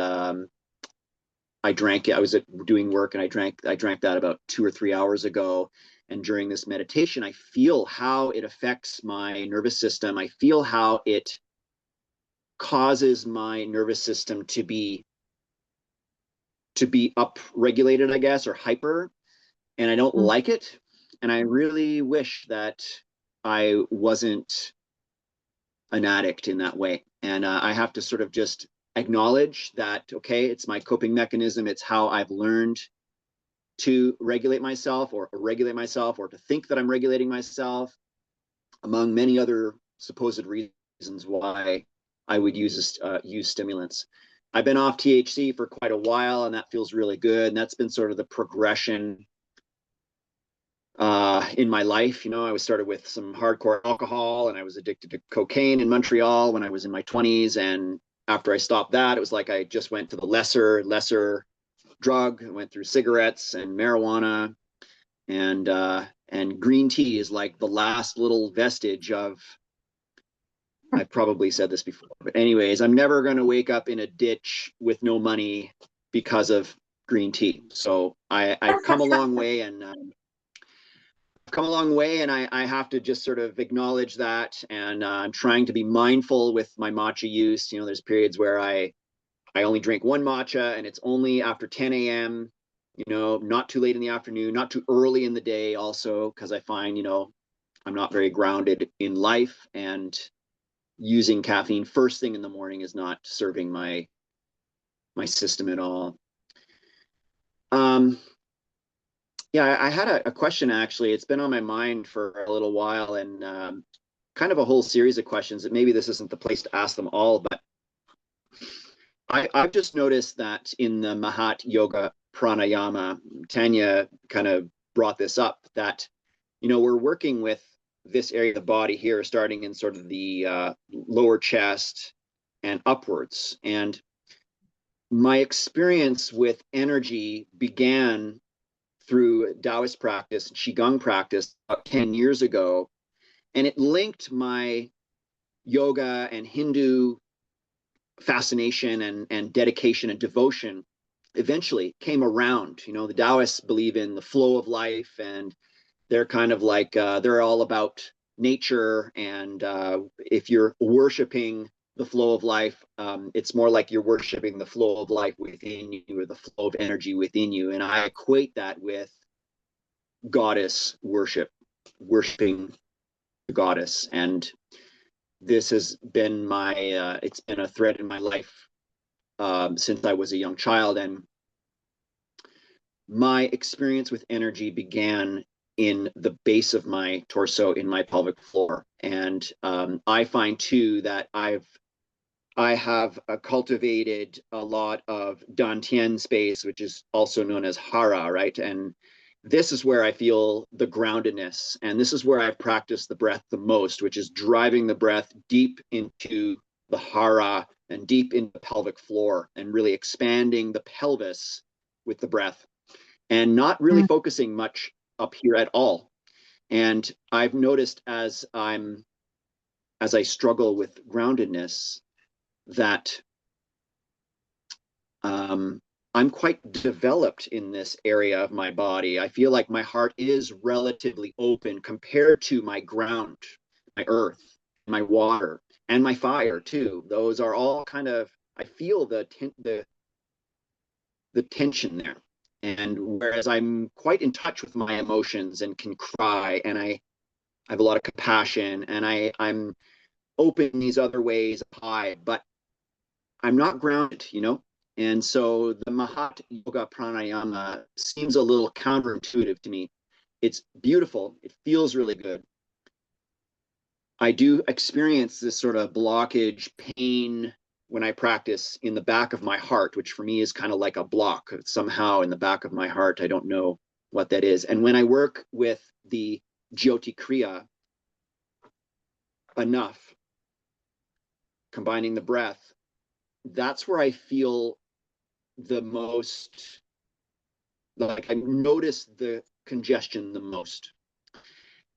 I drank it. I was doing work, and I drank that about 2 or 3 hours ago. And during this meditation, I feel how it affects my nervous system. I feel how it causes my nervous system to be up-regulated, I guess, or hyper, and I don't like it. And I really wish that I wasn't an addict in that way. And I have to sort of just acknowledge that, okay, it's my coping mechanism. It's how I've learned to regulate myself or to think that I'm regulating myself, among many other supposed reasons why I would use stimulants. I've been off THC for quite a while, and that feels really good. And that's been sort of the progression in my life. You know, I was started with some hardcore alcohol, and I was addicted to cocaine in Montreal when I was in my 20s. And after I stopped that, it was like I just went to the lesser drug. I went through cigarettes and marijuana, and green tea is like the last little vestige of. I've probably said this before, but anyways, I'm never going to wake up in a ditch with no money because of green tea. So I've come a long way, and I have to just sort of acknowledge that. And I'm trying to be mindful with my matcha use. You know, there's periods where I only drink one matcha, and it's only after 10 a.m., you know, not too late in the afternoon, not too early in the day also, because I find, you know, I'm not very grounded in life, and using caffeine first thing in the morning is not serving my system at all. Yeah, I had a question actually. It's been on my mind for a little while, and kind of a whole series of questions that maybe this isn't the place to ask them all, but I've just noticed that in the Mahat Yoga Pranayama, Tanya kind of brought this up, that, you know, we're working with this area of the body here, starting in sort of the lower chest and upwards. And my experience with energy began through Taoist practice, Qigong practice about 10 years ago. And it linked my yoga and Hindu fascination and dedication and devotion. Eventually came around. You know, the Taoists believe in the flow of life, and they're kind of like, they're all about nature. And if you're worshiping the flow of life, it's more like you're worshiping the flow of life within you, or the flow of energy within you. And I equate that with goddess worship, worshiping the goddess. And this has been my, it's been a thread in my life since I was a young child. And my experience with energy began in the base of my torso, in my pelvic floor. And I find too that I have cultivated a lot of Dantian space, which is also known as Hara, right? And this is where I feel the groundedness. And this is where I've practiced the breath the most, which is driving the breath deep into the Hara and deep into the pelvic floor, and really expanding the pelvis with the breath, and not really focusing much up here at all. And I've noticed as I struggle with groundedness, that I'm quite developed in this area of my body. I feel like my heart is relatively open compared to my ground, my earth, my water, and my fire too. Those are all kind of, I feel the tension there. And whereas I'm quite in touch with my emotions and can cry, and I have a lot of compassion, and I'm open in these other ways of high, but I'm not grounded, you know? And so the Mahat Yoga Pranayama seems a little counterintuitive to me. It's beautiful. It feels really good. I do experience this sort of blockage, pain when I practice in the back of my heart, which for me is kind of like a block. It's somehow in the back of my heart. I don't know what that is. And when I work with the Jyoti Kriya enough, combining the breath, that's where I feel the most, like I notice the congestion the most.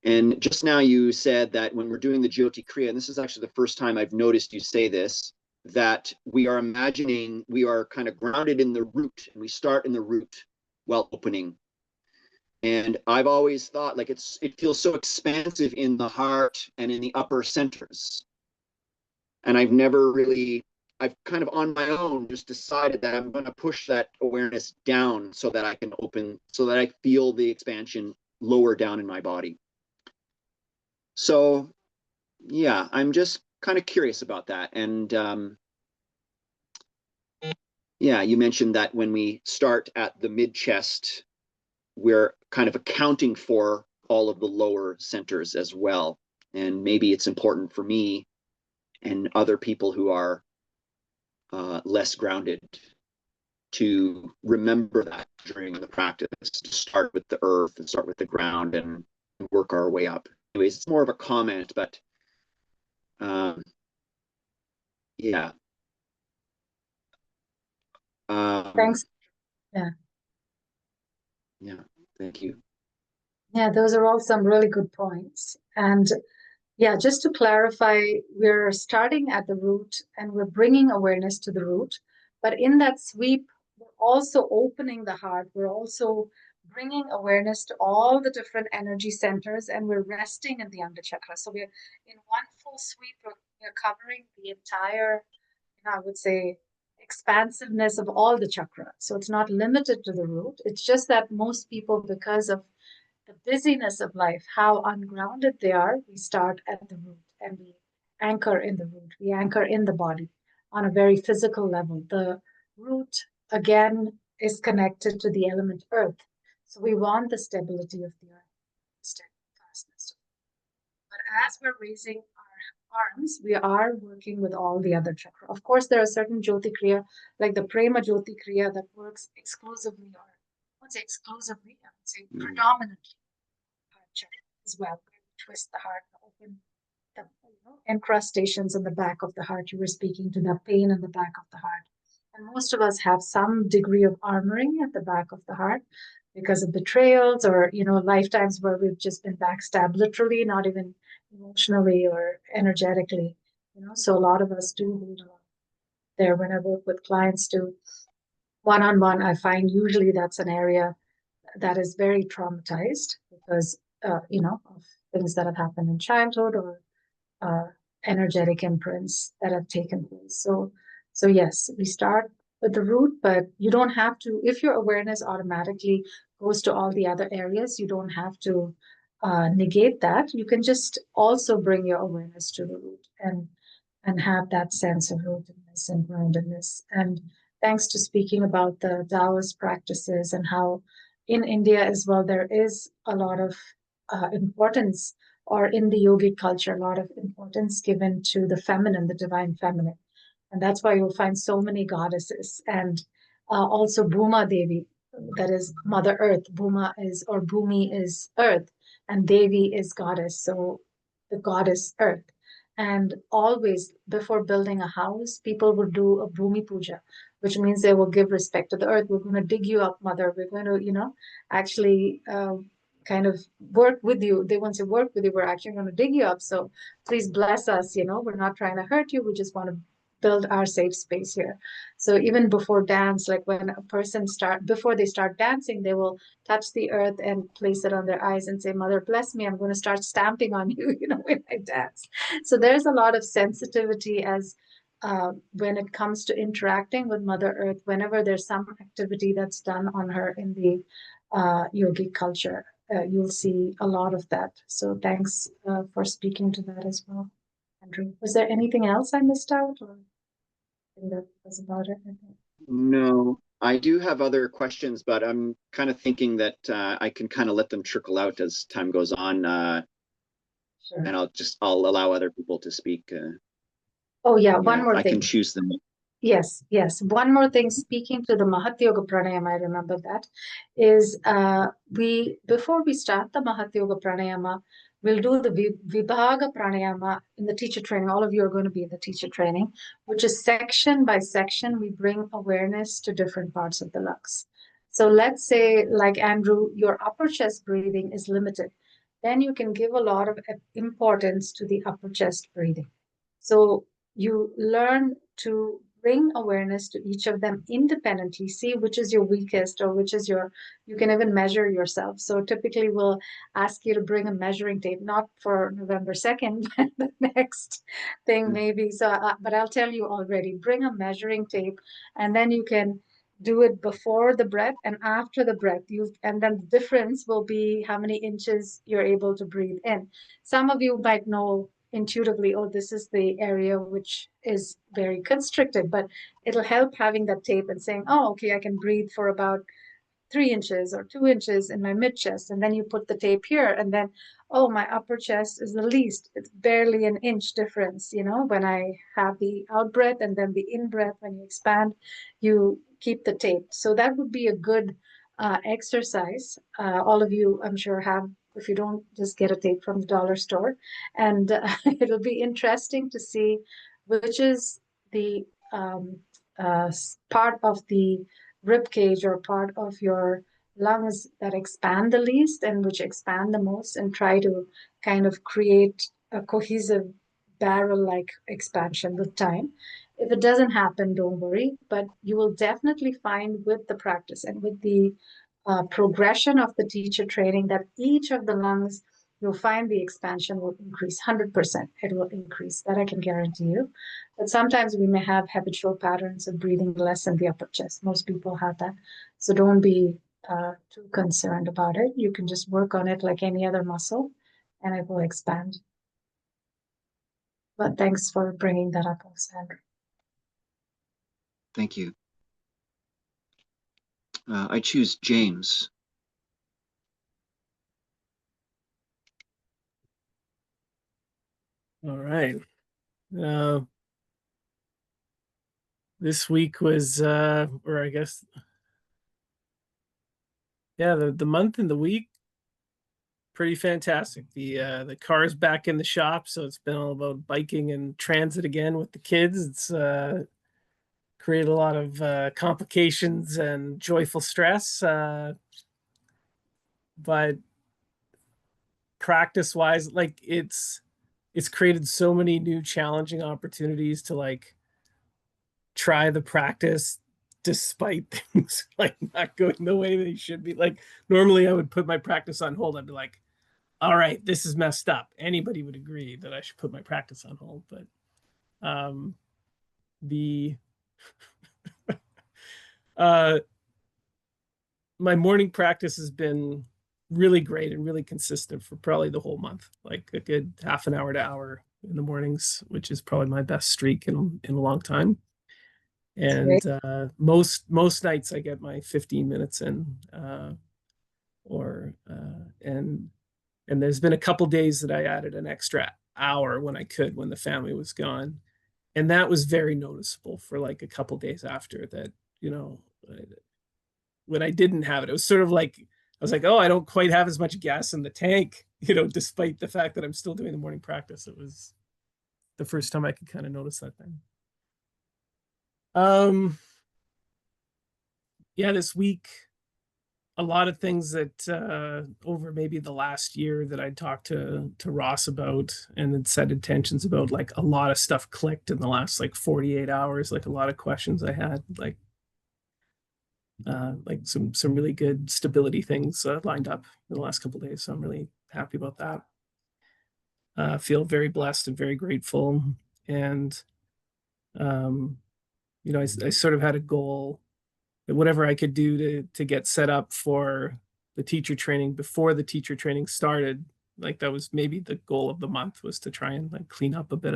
And just now you said that when we're doing the Jyoti Kriya, and this is actually the first time I've noticed you say this, that we are imagining we are kind of grounded in the root, and we start in the root while opening. And I've always thought like it feels so expansive in the heart and in the upper centers. And I've kind of on my own just decided that I'm going to push that awareness down so that I can open, so that I feel the expansion lower down in my body. So yeah, I'm just kind of curious about that. And yeah, you mentioned that when we start at the mid chest, we're kind of accounting for all of the lower centers as well. And maybe it's important for me and other people who are less grounded to remember that during the practice, to start with the earth and start with the ground and work our way up. Anyways, it's more of a comment, but yeah. Thanks. Yeah. Yeah, thank you. Yeah, those are all some really good points. And yeah, just to clarify, we're starting at the root and we're bringing awareness to the root. But in that sweep, we're also opening the heart. We're also bringing awareness to all the different energy centers, and we're resting in the Anga chakra. So we're in one full sweep, we're covering the entire, I would say, expansiveness of all the chakra. So it's not limited to the root. It's just that most people, because of the busyness of life, how ungrounded they are, we start at the root and we anchor in the root. We anchor in the body on a very physical level. The root, again, is connected to the element earth. So we want the stability of the earth, steadfastness. But as we're raising our arms, we are working with all the other chakra. Of course, there are certain Jyoti Kriya, like the Prema Jyoti Kriya, that works exclusively, or I would say exclusively, I would say predominantly, heart chakra as well. We twist the heart, open the encrustations in the back of the heart. You were speaking to the pain in the back of the heart. And most of us have some degree of armoring at the back of the heart because of betrayals or, lifetimes where we've just been backstabbed, literally, not even emotionally or energetically. So a lot of us do hold on there. When I work with clients to one-on-one, I find usually that's an area that is very traumatized because, of things that have happened in childhood or energetic imprints that have taken place. So yes, we start with the root, but you don't have to, if your awareness automatically goes to all the other areas, you don't have to negate that. You can just also bring your awareness to the root and have that sense of rootedness and groundedness. And thanks to speaking about the Taoist practices and how in India as well, there is a lot of importance, or in the yogic culture, a lot of importance given to the feminine, the divine feminine. And that's why you'll find so many goddesses. And also Bhuma Devi, that is Mother Earth. Bhuma is, or Bhumi is earth, and Devi is goddess. So the goddess Earth. And always before building a house, people would do a Bhumi Puja, which means they will give respect to the earth. We're going to dig you up, mother. We're going to, actually kind of work with you. They want to work with you. We're actually going to dig you up. So please bless us. We're not trying to hurt you. We just want to build our safe space here. So even before dance, like when a person before they start dancing, they will touch the earth and place it on their eyes and say, Mother, bless me. I'm going to start stamping on you, when I dance. So there's a lot of sensitivity as when it comes to interacting with Mother Earth, whenever there's some activity that's done on her in the yogic culture, you'll see a lot of that. So thanks for speaking to that as well, Andrew. Was there anything else I missed out, or I think that was about it? I think. No, I do have other questions, but I'm kind of thinking that I can kind of let them trickle out as time goes on, Sure. and I'll allow other people to speak. Oh yeah, one more I thing. can choose them. Yes. One more thing, speaking to the Mahat Yoga Pranayama, I remember that, is before we start the Mahat Yoga Pranayama, we'll do the Vibhaga Pranayama in the teacher training. All of you are going to be in the teacher training, which is section by section, we bring awareness to different parts of the lungs. So let's say, like Andrew, your upper chest breathing is limited. Then you can give a lot of importance to the upper chest breathing. So you learn to bring awareness to each of them independently, see which is your weakest or which is you can even measure yourself. So typically we'll ask you to bring a measuring tape, not for November 2nd, but the next thing maybe. So, but I'll tell you already, bring a measuring tape, and then you can do it before the breath and after the breath. And then the difference will be how many inches you're able to breathe in. Some of you might know intuitively, oh, this is the area which is very constricted, but it'll help having that tape and saying, oh, okay, I can breathe for about 3 inches or 2 inches in my mid chest. And then you put the tape here, and then, oh, my upper chest is the least. It's barely an inch difference, when I have the out breath and then the in breath. When you expand, you keep the tape. So that would be a good exercise. All of you, I'm sure, have. If you don't, just get a tape from the dollar store, and it'll be interesting to see which is the part of the rib cage or part of your lungs that expand the least and which expand the most, and try to kind of create a cohesive barrel-like expansion with time. If it doesn't happen, don't worry, but you will definitely find with the practice and with the progression of the teacher training that each of the lungs, you'll find the expansion will increase 100%. It will increase, that I can guarantee you. But sometimes we may have habitual patterns of breathing less in the upper chest. Most people have that. So don't be too concerned about it. You can just work on it like any other muscle and it will expand. But thanks for bringing that up, Sandra. Thank you. I choose James. All right. This week was, or I guess, yeah, the month and the week, pretty fantastic. The car's back in the shop, so it's been all about biking and transit again with the kids. It's created a lot of complications and joyful stress, but practice-wise, like it's created so many new challenging opportunities to like try the practice despite things like not going the way they should be. Like normally I would put my practice on hold. I'd be like, all right, this is messed up. Anybody would agree that I should put my practice on hold. But the my morning practice has been really great and really consistent for probably the whole month, like a good half an hour to hour in the mornings, which is probably my best streak in a long time. And most nights I get my 15 minutes in, and there's been a couple days that I added an extra hour when I could, when the family was gone, and that was very noticeable for like a couple days after that. You know, when I didn't have it, it was sort of like I was like, oh, I don't quite have as much gas in the tank, you know, despite the fact that I'm still doing the morning practice. It was the first time I could kind of notice that thing. Yeah, this week, a lot of things that over maybe the last year that I talked to Ross about and had set intentions about, like a lot of stuff clicked in the last like 48 hours, like a lot of questions I had, like some really good stability things lined up in the last couple of days. So I'm really happy about that. Feel very blessed and very grateful. And, you know, I sort of had a goal that whatever I could do to get set up for the teacher training before the teacher training started, like that was maybe the goal of the month, was to try and like clean up a bit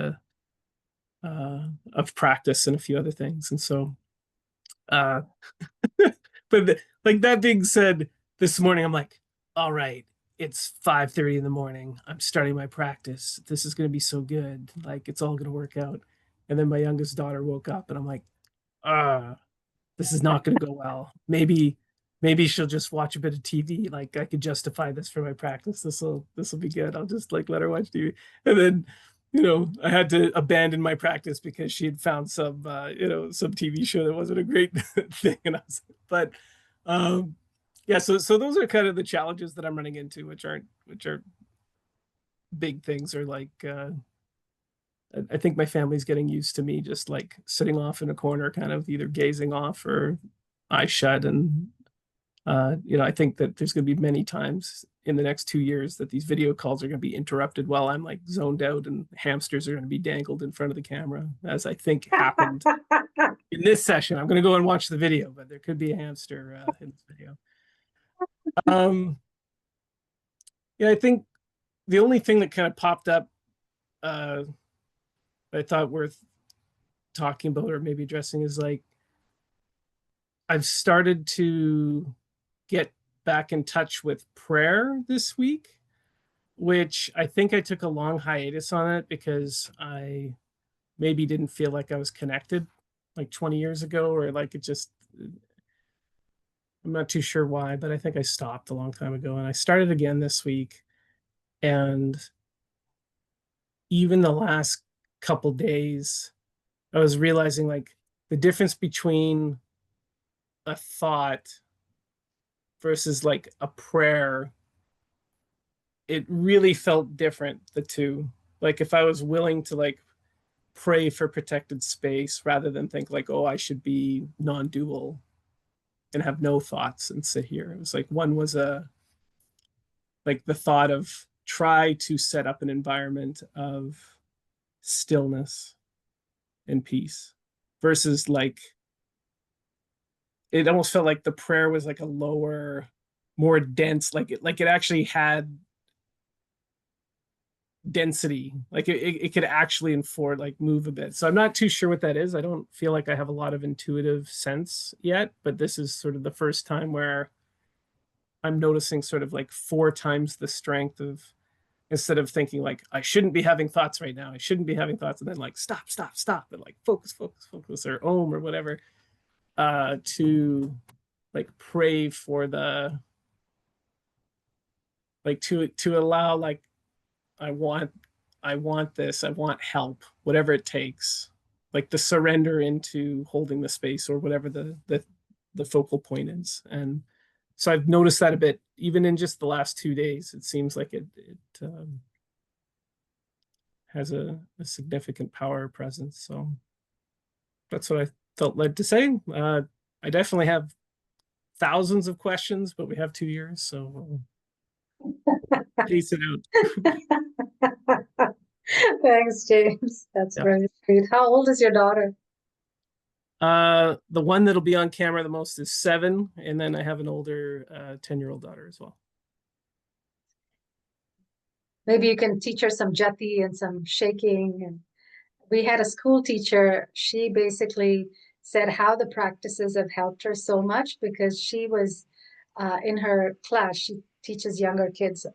of practice and a few other things. And so, but like that being said, this morning I'm like, all right, it's 5:30 in the morning. I'm starting my practice. This is going to be so good. Like it's all going to work out. And then my youngest daughter woke up and I'm like, this is not going to go well. Maybe she'll just watch a bit of TV. Like I could justify this for my practice. This will be good. I'll just like let her watch TV. And then, you know, I had to abandon my practice because she had found some, some TV show that wasn't a great thing. And I was, but, yeah. So those are kind of the challenges that I'm running into, which are big things, or like, I think my family's getting used to me just like sitting off in a corner, kind of either gazing off or eyes shut. And, I think that there's going to be many times in the next 2 years that these video calls are going to be interrupted while I'm like zoned out and hamsters are going to be dangled in front of the camera, as I think happened in this session. I'm going to go and watch the video, but there could be a hamster in this video. Yeah, I think the only thing that kind of popped up I thought worth talking about or maybe addressing is like, I've started to get back in touch with prayer this week, which I think I took a long hiatus on it because I maybe didn't feel like I was connected like 20 years ago, or like it just, I'm not too sure why, but I think I stopped a long time ago, and I started again this week. And even the last couple days, I was realizing like the difference between a thought versus like a prayer. It really felt different, the two. Like if I was willing to like pray for protected space rather than think like, oh, I should be non-dual and have no thoughts and sit here. It was like one was like the thought of try to set up an environment of stillness and peace versus like it almost felt like the prayer was like a lower, more dense, like it actually had density, like it could actually enforce like move a bit. So I'm not too sure what that is. I don't feel like I have a lot of intuitive sense yet, but this is sort of the first time where I'm noticing sort of like 4 times the strength of, instead of thinking like I shouldn't be having thoughts right now, I shouldn't be having thoughts, and then like stop, and like focus, or om or whatever, to like pray for the, like to allow like I want this, I want help, whatever it takes, like the surrender into holding the space or whatever the focal point is. And so I've noticed that a bit, even in just the last 2 days. It seems like it has a significant power presence. So that's what I felt led to say. I definitely have thousands of questions, but we have 2 years, so we'll pace it out. Thanks, James. That's Yeah. very sweet. How old is your daughter? The one that'll be on camera the most is 7, and then I have an older 10-year-old daughter as well. Maybe you can teach her some jati and some shaking. And we had a school teacher. She basically said how the practices have helped her so much because she was in her class. She teaches younger kids,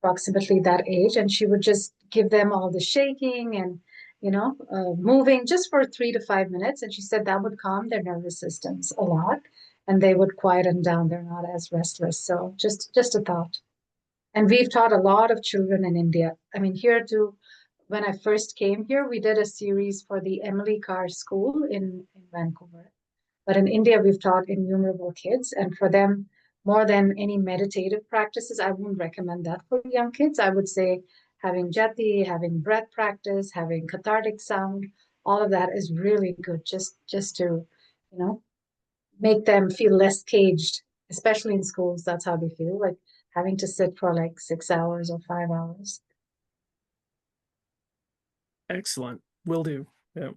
approximately that age, and she would just give them all the shaking and moving just for 3 to 5 minutes. And she said that would calm their nervous systems a lot, and they would quieten down. They're not as restless. So just a thought. And we've taught a lot of children in India. I mean, here too, when I first came here, we did a series for the Emily Carr School in Vancouver. But in India, we've taught innumerable kids. And for them, more than any meditative practices, I wouldn't recommend that for young kids. I would say having jati, having breath practice, having cathartic sound, all of that is really good just to, make them feel less caged, especially in schools. That's how they feel, like having to sit for like 6 hours or 5 hours. Excellent. Will do. Yeah.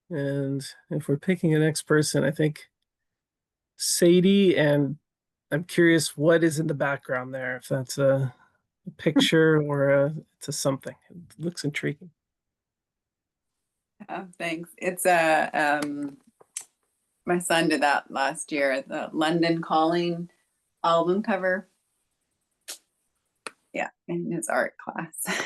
And if we're picking a next person, I think Sadie, and I'm curious what is in the background there, if that's a picture or it's a something. It looks intriguing. Thanks. It's my son did that last year, the London Calling album cover. Yeah, in his art class.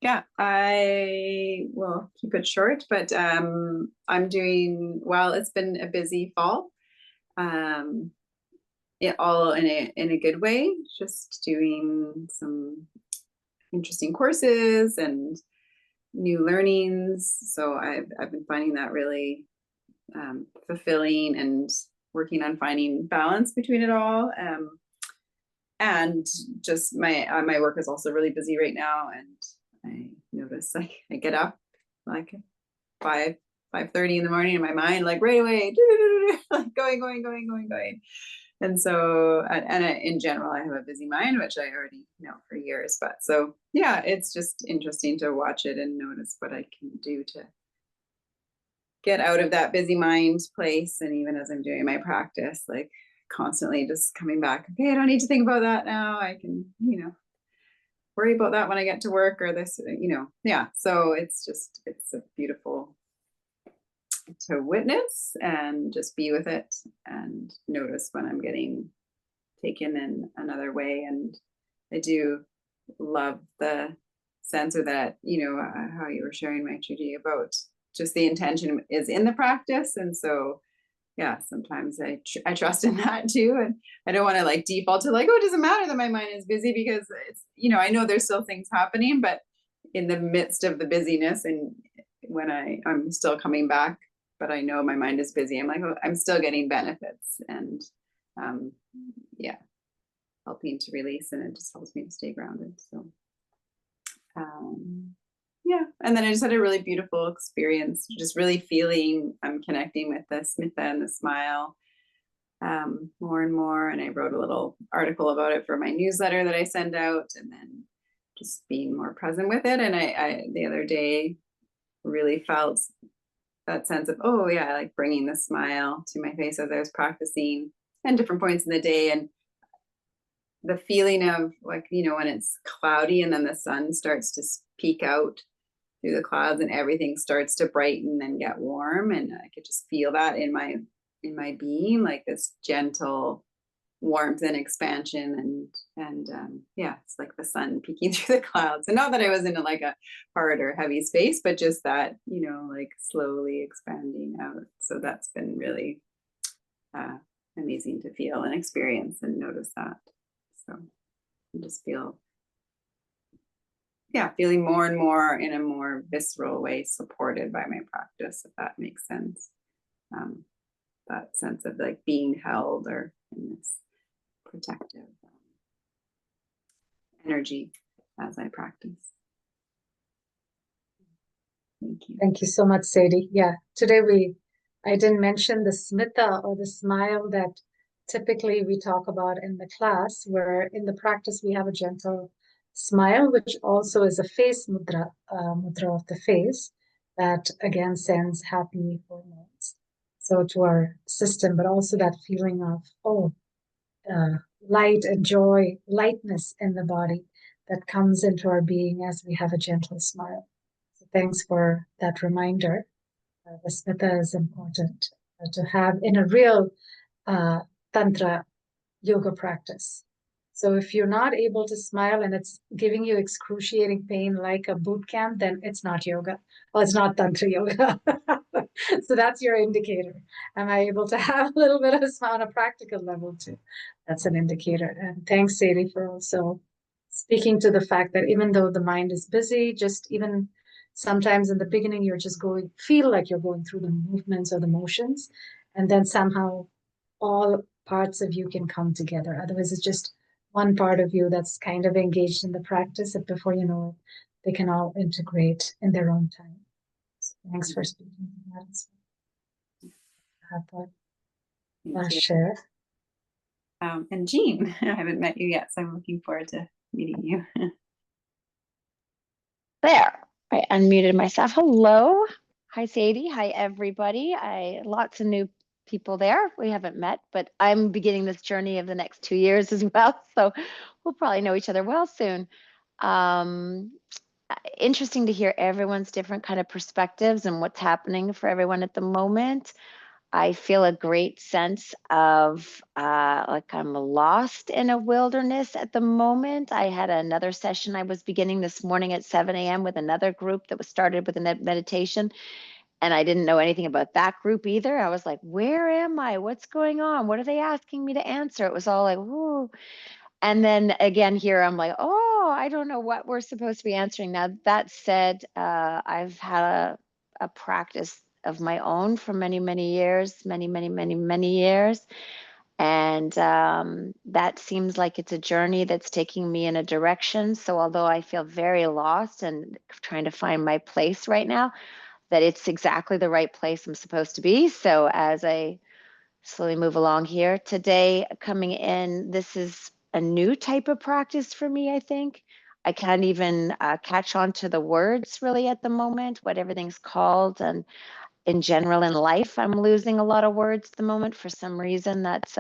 Yeah, I will keep it short, but I'm doing well. It's been a busy fall. It all in a good way. Just doing some interesting courses and new learnings. So I've been finding that really fulfilling and working on finding balance between it all. And just my work is also really busy right now, and I notice like I get up like 5:30 in the morning, in my mind like right away like going. And so and in general I have a busy mind, which I already know for years, but so yeah, it's just interesting to watch it and notice what I can do to get out of that busy mind place. And even as I'm doing my practice, like constantly just coming back, okay, I don't need to think about that now. I can, worry about that when I get to work or this, yeah. So it's a beautiful to witness and just be with it and notice when I'm getting taken in another way. And I do love the sense, or that, how you were sharing, Maitreyi, about just the intention is in the practice. And so, yeah, sometimes I trust in that too. And I don't want to like default to like, oh, it doesn't matter that my mind is busy, because it's, I know there's still things happening, but in the midst of the busyness, and when I'm still coming back, but I know my mind is busy, I'm like, oh, I'm still getting benefits, and yeah, helping to release, and it just helps me to stay grounded. So yeah, and then I just had a really beautiful experience, just really feeling I'm connecting with the smitha and the smile more and more. And I wrote a little article about it for my newsletter that I send out, and then just being more present with it. And I the other day really felt that sense of, oh yeah, like bringing the smile to my face as I was practicing, and different points in the day. And the feeling of like, when it's cloudy and then the sun starts to peek out through the clouds and everything starts to brighten and get warm, and I could just feel that in my being, like this gentle warmth and expansion, and yeah, it's like the sun peeking through the clouds. And not that I was in like a hard or heavy space, but just that, like slowly expanding out. So that's been really amazing to feel and experience and notice that. So I just feeling more and more in a more visceral way supported by my practice, if that makes sense. That sense of like being held, or in this protective energy as I practice. Thank you. Thank you so much, Sadie. Yeah, today I didn't mention the smitha, or the smile, that typically we talk about in the class, where in the practice we have a gentle smile, which also is a face mudra, mudra of the face, that again sends happy hormones to our system, but also that feeling of light and joy, lightness in the body that comes into our being as we have a gentle smile. So thanks for that reminder. The smitha is important to have in a real tantra yoga practice. So if you're not able to smile and it's giving you excruciating pain like a boot camp, then it's not yoga. Well, it's not tantra yoga. So that's your indicator. Am I able to have a little bit of a smile on a practical level too? That's an indicator. And thanks, Sadie, for also speaking to the fact that even though the mind is busy, just even sometimes in the beginning, you're just feel like you're going through the movements or the motions, and then somehow all parts of you can come together. Otherwise, it's just one part of you that's kind of engaged in the practice, and before you know it, they can all integrate in their own time. So thanks for speaking to that as well. Have that share. And Jean, I haven't met you yet, so I'm looking forward to meeting you. There, I unmuted myself. Hello. Hi, Sadie. Hi, everybody. Lots of new people there we haven't met, but I'm beginning this journey of the next 2 years as well. So we'll probably know each other well soon. Interesting to hear everyone's different kind of perspectives and what's happening for everyone at the moment. I feel a great sense of like I'm lost in a wilderness at the moment. I had another session I was beginning this morning at 7 a.m. with another group that was started with a meditation. And I didn't know anything about that group either. I was like, where am I? What's going on? What are they asking me to answer? It was all like, whoo. And then again here, I'm like, oh, I don't know what we're supposed to be answering. Now, that said, I've had a practice of my own for many, many years, many years. And that seems like it's a journey that's taking me in a direction. So although I feel very lost and trying to find my place right now, that it's exactly the right place I'm supposed to be. So as I slowly move along here today, coming in, this is a new type of practice for me, I think. I can't even catch on to the words really at the moment, what everything's called. And in general in life, I'm losing a lot of words at the moment for some reason. That's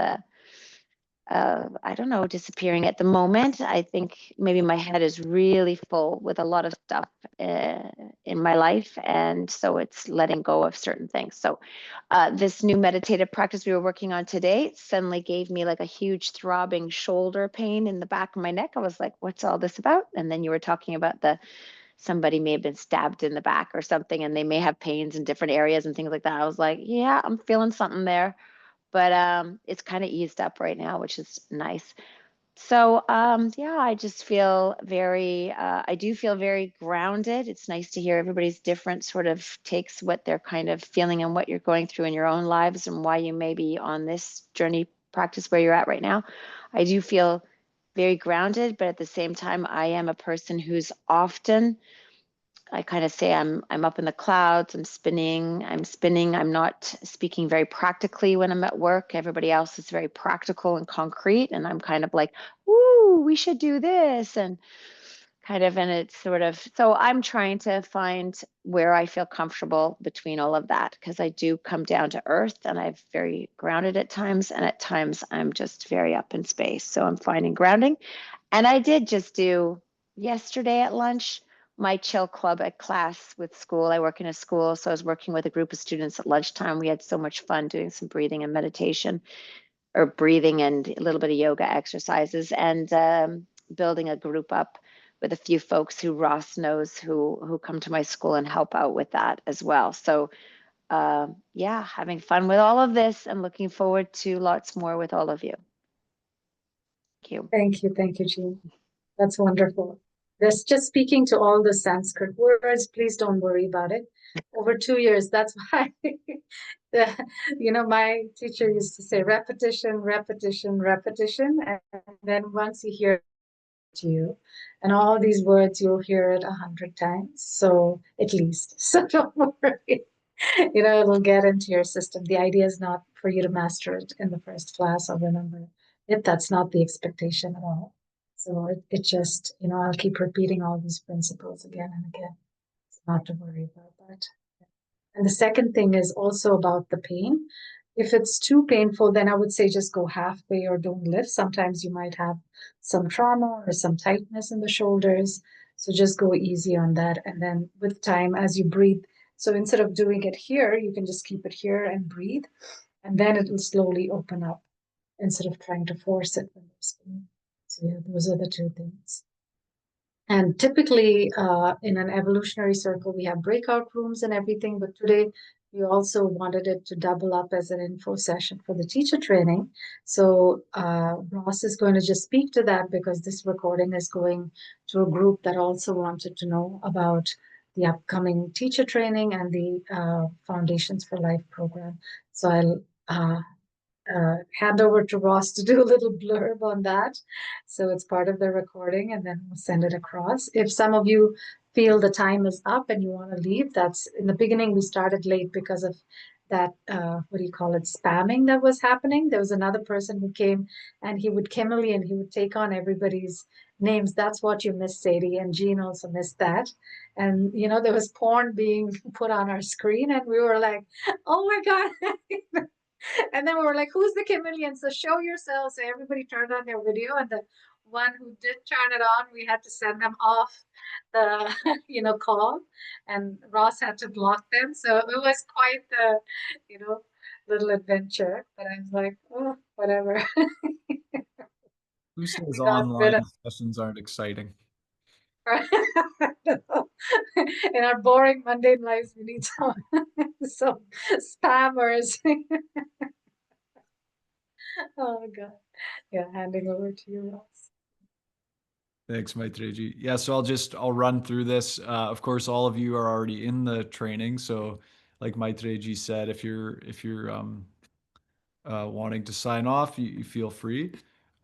I don't know, disappearing at the moment. I think maybe my head is really full with a lot of stuff in my life. And so it's letting go of certain things. So this new meditative practice we were working on today suddenly gave me like a huge throbbing shoulder pain in the back of my neck. I was like, what's all this about? And then you were talking about somebody may have been stabbed in the back or something, and they may have pains in different areas and things like that. I was like, yeah, I'm feeling something there. But it's kind of eased up right now, which is nice. So yeah, I just feel I do feel very grounded. It's nice to hear everybody's different sort of takes, what they're kind of feeling and what you're going through in your own lives and why you may be on this journey practice where you're at right now. I do feel very grounded, but at the same time, I am a person who's often, I kind of say I'm up in the clouds, I'm spinning. I'm not speaking very practically when I'm at work. Everybody else is very practical and concrete, and I'm kind of like, "Woo, we should do this," and it's sort of, so I'm trying to find where I feel comfortable between all of that, because I do come down to earth and I'm very grounded at times, and at times I'm just very up in space. So I'm finding grounding. And I did just do yesterday at lunch my chill club at class with school. I work in a school, so I was working with a group of students at lunchtime. We had so much fun doing some breathing and meditation, or breathing and a little bit of yoga exercises, and building a group up with a few folks who Ross knows who come to my school and help out with that as well. So yeah, having fun with all of this and looking forward to lots more with all of you. Thank you. Thank you, Jean. That's wonderful. This just speaking to all the Sanskrit words, please don't worry about it. Over 2 years, that's why, my teacher used to say repetition, repetition, repetition. And then once you hear you, and all these words, you'll hear it 100 times. So at least, so don't worry. It'll get into your system. The idea is not for you to master it in the first class or remember it. That's not the expectation at all. So it just, I'll keep repeating all these principles again and again. So not to worry about that. And the second thing is also about the pain. If it's too painful, then I would say just go halfway or don't lift. Sometimes you might have some trauma or some tightness in the shoulders. So just go easy on that. And then with time, as you breathe, so instead of doing it here, you can just keep it here and breathe. And then it will slowly open up instead of trying to force it when there's pain. So yeah, those are the two things. And typically in an evolutionary circle, we have breakout rooms and everything. But today, we also wanted it to double up as an info session for the teacher training. So Ross is going to just speak to that, because this recording is going to a group that also wanted to know about the upcoming teacher training and the Foundations for Life program. So I'll hand over to Ross to do a little blurb on that. So it's part of the recording, and then we'll send it across. If some of you feel the time is up and you want to leave, that's in the beginning, we started late because of that, spamming that was happening. There was another person who came and he would Kimberly and he would take on everybody's names. That's what you missed, Sadie, and Jean also missed that. And there was porn being put on our screen, and we were like, oh my God. And then we were like, who's the chameleon? So show yourself. So everybody turned on their video, and the one who did turn it on, we had to send them off the call, and Ross had to block them. So it was quite the little adventure. But I was like, oh, whatever. Who says We got rid online of sessions aren't exciting? in our boring mundane lives, we need some spammers. Oh God. Yeah, handing over to you, Ross. Thanks, Maitreyi. Yeah, so I'll run through this. Of course, all of you are already in the training. So like Maitreyi said, if you're wanting to sign off, you feel free.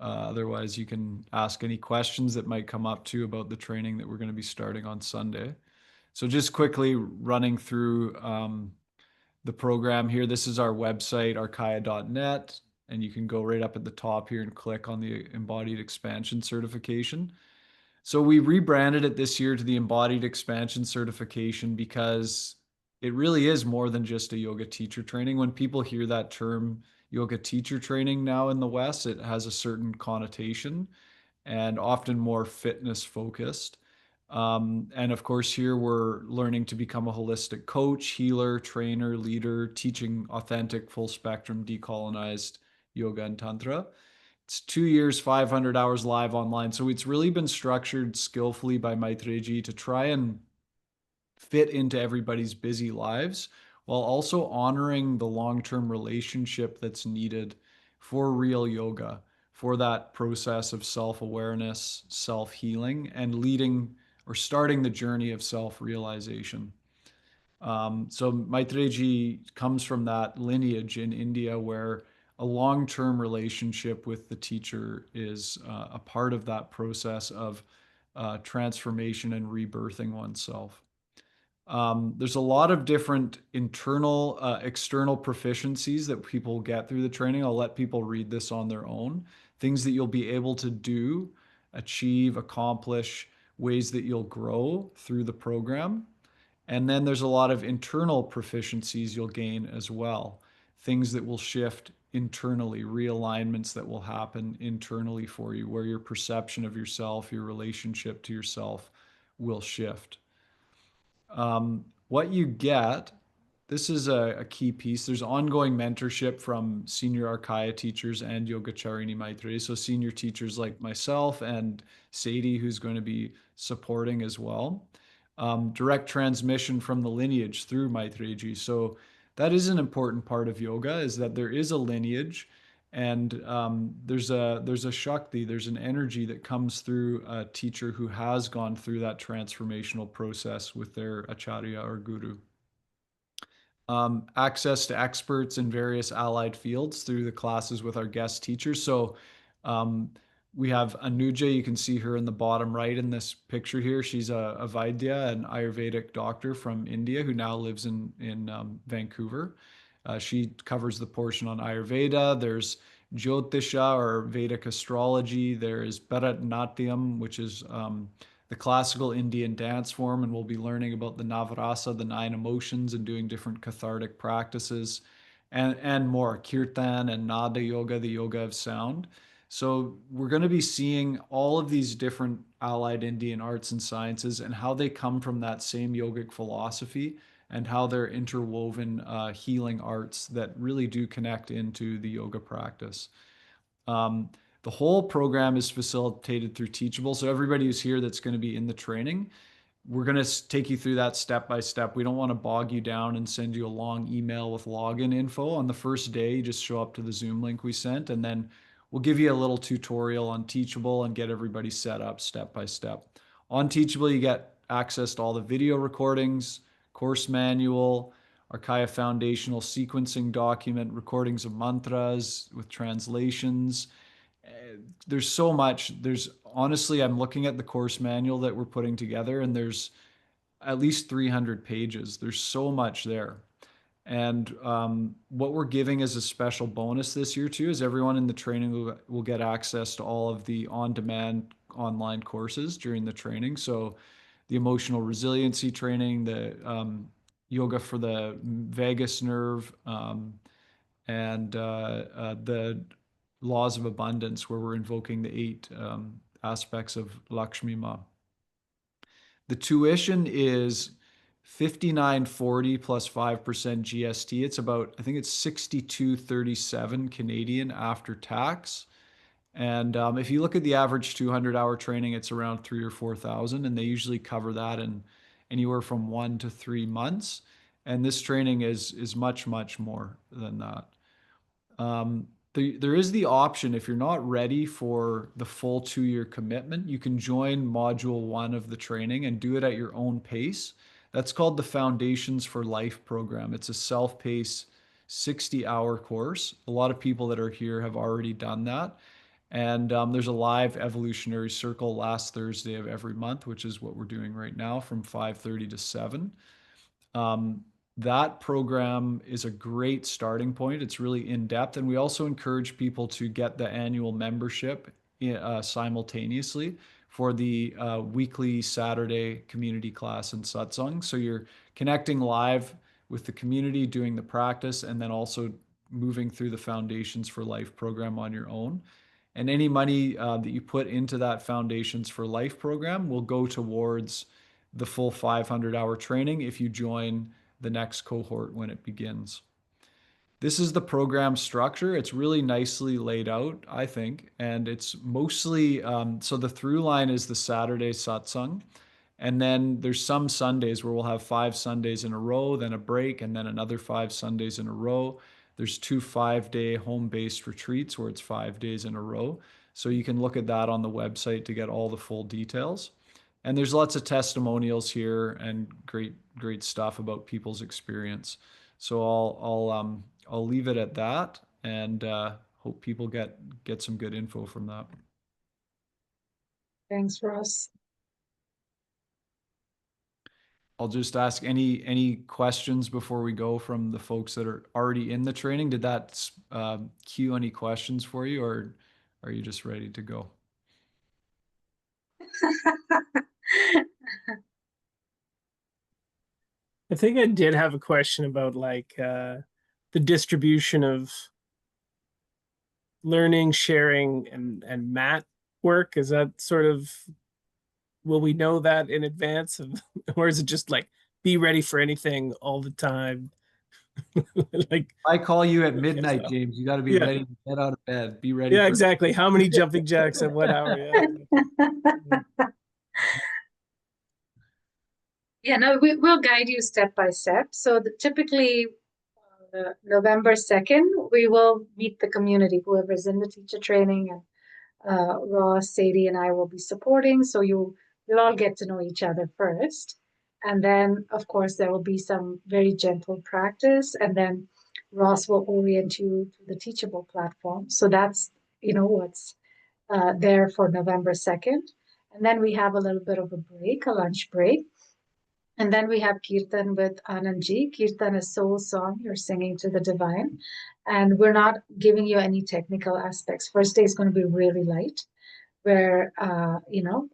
Otherwise, you can ask any questions that might come up too about the training that we're going to be starting on Sunday. So just quickly running through the program here. This is our website, archaea.net, and you can go right up at the top here and click on the Embodied Expansion Certification. So we rebranded it this year to the Embodied Expansion Certification because it really is more than just a yoga teacher training. When people hear that term, yoga teacher training now in the West, it has a certain connotation and often more fitness focused. And of course, here we're learning to become a holistic coach, healer, trainer, leader, teaching authentic, full spectrum, decolonized yoga and tantra. It's 2 years, 500 hours live online. So it's really been structured skillfully by Maitreyi to try and fit into everybody's busy lives while also honoring the long-term relationship that's needed for real yoga, for that process of self-awareness, self-healing, and leading or starting the journey of self-realization. So Maitreyi comes from that lineage in India where a long-term relationship with the teacher is a part of that process of transformation and rebirthing oneself. There's a lot of different internal, external proficiencies that people get through the training. I'll let people read this on their own. Things that you'll be able to do, achieve, accomplish, ways that you'll grow through the program. And then there's a lot of internal proficiencies you'll gain as well. Things that will shift internally, realignments that will happen internally for you, where your perception of yourself, your relationship to yourself will shift. What you get, this is a key piece. There's ongoing mentorship from senior Archaya teachers and Yogacharini Maitreyi. So senior teachers like myself and Sadie, who's going to be supporting as well. Direct transmission from the lineage through Maitreyi. So that is an important part of yoga, is that there is a lineage and there's a Shakti, there's an energy that comes through a teacher who has gone through that transformational process with their Acharya or Guru. Access to experts in various allied fields through the classes with our guest teachers. So we have Anuja, you can see her in the bottom right in this picture here. She's a Vaidya, an Ayurvedic doctor from India who now lives in Vancouver. She covers the portion on Ayurveda. There's Jyotisha or Vedic astrology. There's Bharatanatyam, which is the classical Indian dance form, and we'll be learning about the Navarasa, the 9 emotions, and doing different cathartic practices, and more, Kirtan and Nada Yoga, the yoga of sound. So we're going to be seeing all of these different allied Indian arts and sciences and how they come from that same yogic philosophy and how they're interwoven healing arts that really do connect into the yoga practice. The whole program is facilitated through Teachable. So everybody who's here that's going to be in the training, we're going to take you through that step by step. We don't want to bog you down and send you a long email with login info. On the first day, you just show up to the Zoom link we sent, and then we'll give you a little tutorial on Teachable and get everybody set up step by step. On Teachable, you get access to all the video recordings, course manual, Archaya foundational sequencing document, recordings of mantras with translations. There's so much. Honestly, I'm looking at the course manual that we're putting together, and there's at least 300 pages. There's so much there. And what we're giving as a special bonus this year too is everyone in the training will get access to all of the on-demand online courses during the training. So the emotional resiliency training, the yoga for the vagus nerve, and the laws of abundance, where we're invoking the 8 aspects of Lakshmi Ma. The tuition is $59.40 plus 5% GST. It's about, I think it's $62.37 Canadian after tax. And if you look at the average 200-hour training, it's around 3,000 or 4,000, and they usually cover that in anywhere from 1 to 3 months. And this training is much, much more than that. There is the option, if you're not ready for the full 2-year commitment, you can join module 1 of the training and do it at your own pace. That's called the Foundations for Life program. It's a self-paced 60-hour course. A lot of people that are here have already done that. And there's a live evolutionary circle last Thursday of every month, which is what we're doing right now from 5:30 to 7. That program is a great starting point. It's really in depth. And we also encourage people to get the annual membership simultaneously for the weekly Saturday community class and satsang. So you're connecting live with the community, doing the practice, and then also moving through the Foundations for Life program on your own. And any money that you put into that Foundations for Life program will go towards the full 500-hour training if you join the next cohort when it begins. This is the program structure. It's really nicely laid out, I think, and it's mostly, so the through line is the Saturday satsang, and then there's some Sundays where we'll have 5 Sundays in a row, then a break, and then another 5 Sundays in a row. There's 2 5-day home-based retreats where it's 5 days in a row. So you can look at that on the website to get all the full details. And there's lots of testimonials here and great stuff about people's experience. So I'll leave it at that, and hope people get some good info from that. Thanks, Ross. I'll just ask any questions before we go from the folks that are already in the training. Did that cue any questions for you, or are you just ready to go? I think I did have a question about like the distribution of learning, sharing, and mat work. Is that sort of, will we know that in advance of, or is it just like be ready for anything all the time? Like, I call you at midnight, James. You got to be yeah, ready to get out of bed. Be ready. yeah, for exactly. How many jumping jacks at what hour? Yeah. Yeah, no, we'll guide you step by step. So typically, November 2nd, we will meet the community, whoever's in the teacher training, and Ross, Sadie, and I will be supporting. So you'll all get to know each other first. And then, of course, there will be some very gentle practice. And then Ross will orient you to the teachable platform. So that's, what's there for November 2nd. And then we have a little bit of a break, a lunch break. And then we have Kirtan with Anandji. Kirtan is soul song. You're singing to the divine. And we're not giving you any technical aspects. First day is going to be really light, where,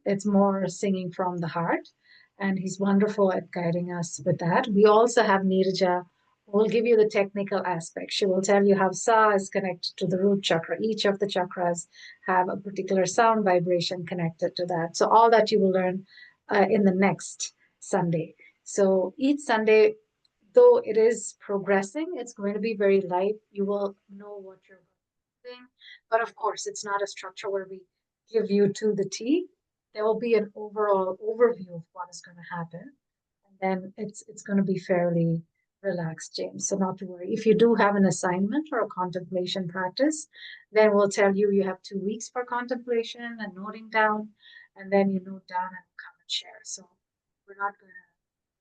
it's more singing from the heart. And he's wonderful at guiding us with that. We also have Neeraja, who will give you the technical aspect. She will tell you how Sa is connected to the root chakra. Each of the chakras have a particular sound vibration connected to that. So all that you will learn in the next Sunday. So each Sunday, though it is progressing, it's going to be very light. You will know what you're doing. But of course, it's not a structure where we give you to the T. There will be an overall overview of what is going to happen. And then it's going to be fairly relaxed, James. So not to worry. If you do have an assignment or a contemplation practice, then we'll tell you have 2 weeks for contemplation and noting down, and then you note down and come and share. So we're not going to.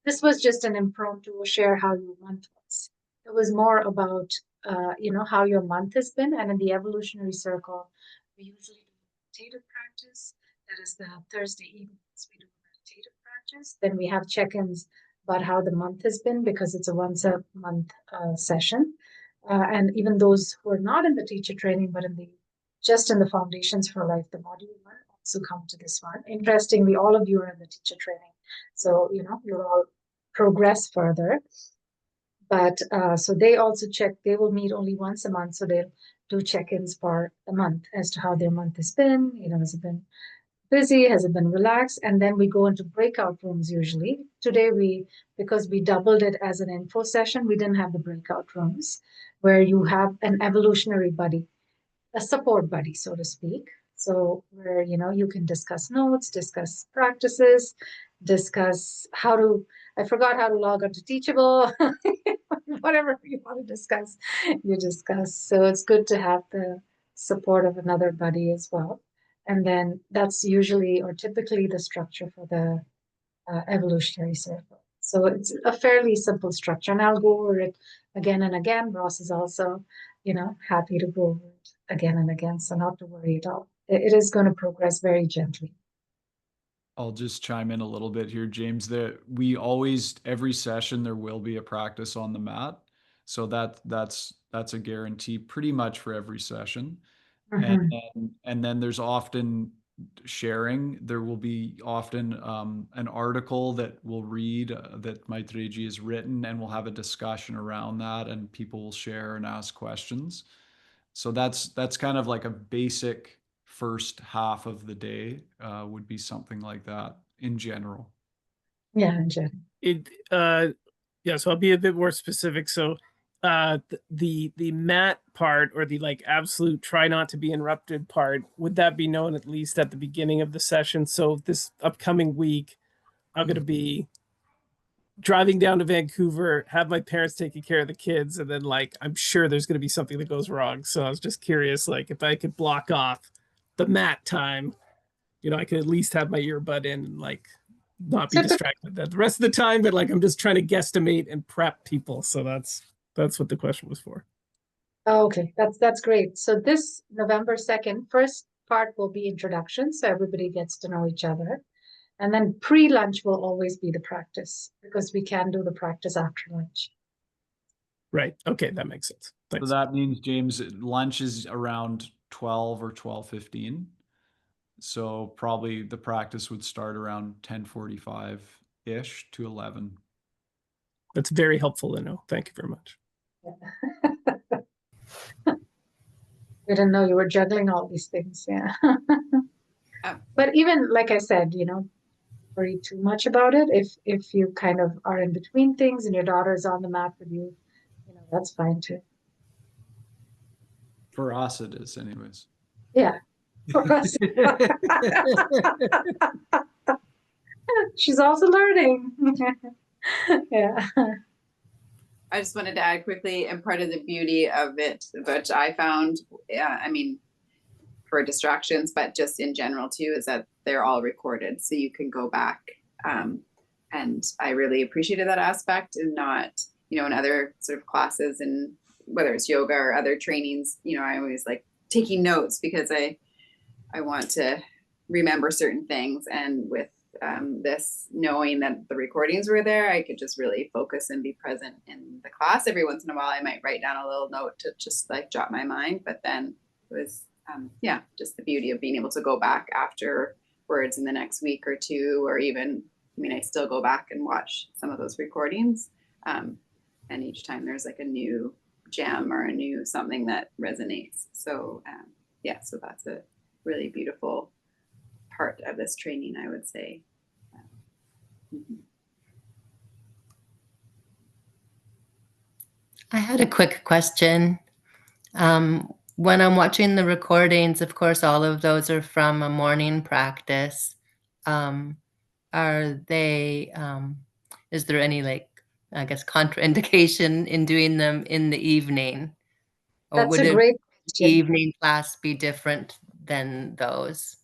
This was just an impromptu share how your month was. It was more about, how your month has been. And in the evolutionary circle, we usually do meditative practice. That is the Thursday evenings, we do meditative practice. Then we have check-ins about how the month has been, because it's a once a month session. And even those who are not in the teacher training, but just in the Foundations for Life, the module one, also come to this one. Interestingly, all of you are in the teacher training. So, you'll all progress further. But so they also they will meet only once a month. So they'll do check-ins for a month as to how their month has been. Has it been busy? Has it been relaxed? And then we go into breakout rooms usually. Today, because we doubled it as an info session, we didn't have the breakout rooms where you have an evolutionary buddy, a support buddy, so to speak. So where, you can discuss notes, discuss practices, discuss I forgot how to log on to Teachable, whatever you want to discuss, you discuss. So it's good to have the support of another buddy as well. And then that's usually or typically the structure for the evolutionary circle. So it's a fairly simple structure, and I'll go over it again and again. Ross is also, happy to go over it again and again. So not to worry at all. It is going to progress very gently. I'll just chime in a little bit here, James. That we always, every session, there will be a practice on the mat. So that's a guarantee pretty much for every session. Mhm. And then there's often sharing. There will be often an article that we'll read that Maitreyi has written, and we'll have a discussion around that, and people will share and ask questions. So that's kind of like a basic first half of the day, would be something like that in general. Yeah, Jen. Yeah, so I'll be a bit more specific. So the mat part, or the like absolute try not to be interrupted part, would that be known at least at the beginning of the session? So this upcoming week, I'm going to be driving down to Vancouver, have my parents taking care of the kids, and then like I'm sure there's going to be something that goes wrong. So I was just curious, like if I could block off the mat time, I could at least have my earbud in and like not be distracted the rest of the time. But like I'm just trying to guesstimate and prep people. So that's what the question was for. Oh, okay, that's great. So this November 2nd, first part will be introduction, so everybody gets to know each other. And then pre-lunch will always be the practice, because we can do the practice after lunch. Right. Okay, that makes sense. Thanks. So that means, James, lunch is around 12 or 12:15. So probably the practice would start around 10:45-ish to 11. That's very helpful to know. Thank you very much. We didn't know you were juggling all these things. Yeah. But even like I said, worry too much about it. If you kind of are in between things and your daughter's on the mat with you, that's fine too. For us, it is, anyways. Yeah. For us. She's also learning. Yeah. I just wanted to add quickly, and part of the beauty of it, which I found, I mean, for distractions, but just in general too, is that they're all recorded. So you can go back. And I really appreciated that aspect, and not, in other sort of classes, and whether it's yoga or other trainings, I always like taking notes because I want to remember certain things. And with this, knowing that the recordings were there, I could just really focus and be present in the class. Every once in a while, I might write down a little note to just like jot my mind, but then it was, just the beauty of being able to go back afterwards in the next week or two, or even, I still go back and watch some of those recordings. And each time there's like a new gem or a new something that resonates. So, so that's a really beautiful part of this training, I would say. I had a quick question. When I'm watching the recordings, of course, all of those are from a morning practice. Are they, is there any contraindication in doing them in the evening? Or That's would a a great question. evening class be different than those?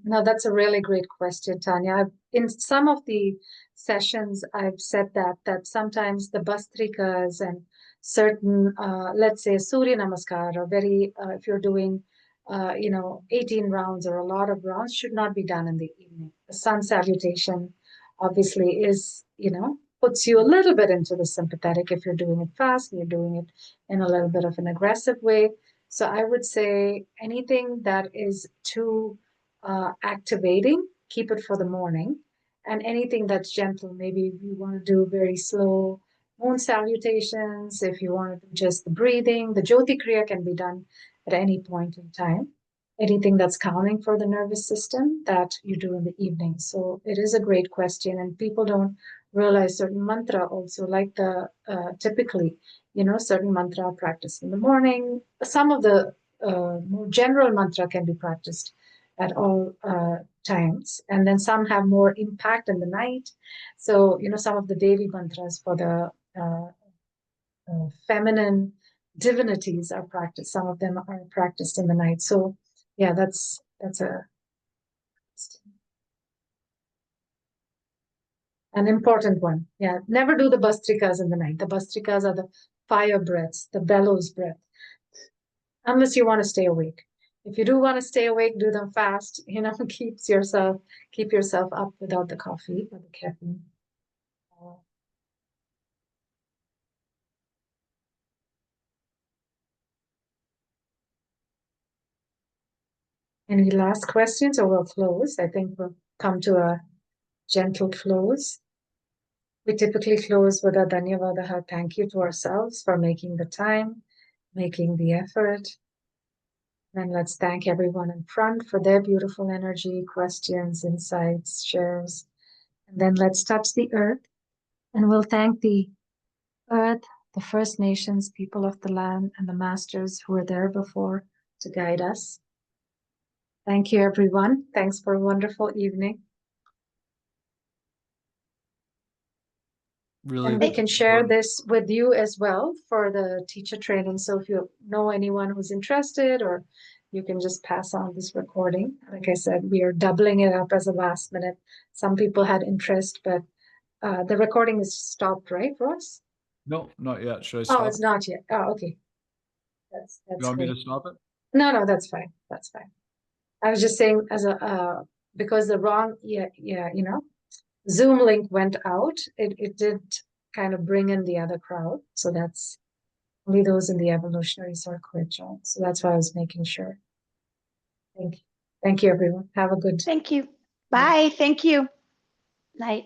No, that's a really great question, Tanya. In some of the sessions, I've said that sometimes the bastrikas and certain, let's say, Surya Namaskar, or if you're doing, 18 rounds or a lot of rounds, should not be done in the evening. The sun salutation obviously is, puts you a little bit into the sympathetic if you're doing it fast and you're doing it in a little bit of an aggressive way. So I would say anything that is too activating, keep it for the morning. And anything that's gentle, maybe if you want to do very slow moon salutations, if you want to do just the breathing, the Jyoti Kriya can be done at any point in time. Anything that's calming for the nervous system, that you do in the evening. So it is a great question, and people don't realize certain mantra also, like the typically, certain mantra practice in the morning. Some of the more general mantra can be practiced at all times. And then some have more impact in the night. So, some of the Devi mantras for the feminine divinities are practiced. Some of them are practiced in the night. So, yeah, that's an important one. Yeah, never do the bastrikas in the night. The bastrikas are the fire breaths, the bellows breath, unless you want to stay awake. If you do want to stay awake, do them fast. Keep yourself up without the coffee or the caffeine. Any last questions, or we'll close? I think we'll come to a gentle close. We typically close with a Dhanyavadaha, thank you to ourselves for making the time, making the effort. And let's thank everyone in front for their beautiful energy, questions, insights, shares. And then let's touch the earth, and we'll thank the earth, the First Nations, people of the land, and the masters who were there before to guide us. Thank you, everyone. Thanks for a wonderful evening. Really, And we can share this with you as well for the teacher training. So if you know anyone who's interested, or you can just pass on this recording. Like I said, we are doubling it up as a last minute. Some people had interest, but the recording is stopped, right, Ross? no, not yet. Should I Oh, stop? it's not yet. Oh, okay. That's You want me great. to stop it? No, that's fine. That's fine. I was just saying as a because the wrong Zoom link went out, it did kind of bring in the other crowd. So that's only those in the evolutionary circle joined. So that's why I was making sure. Thank you. Thank you, everyone. Have a good Thank you. Bye. Thank you. Night.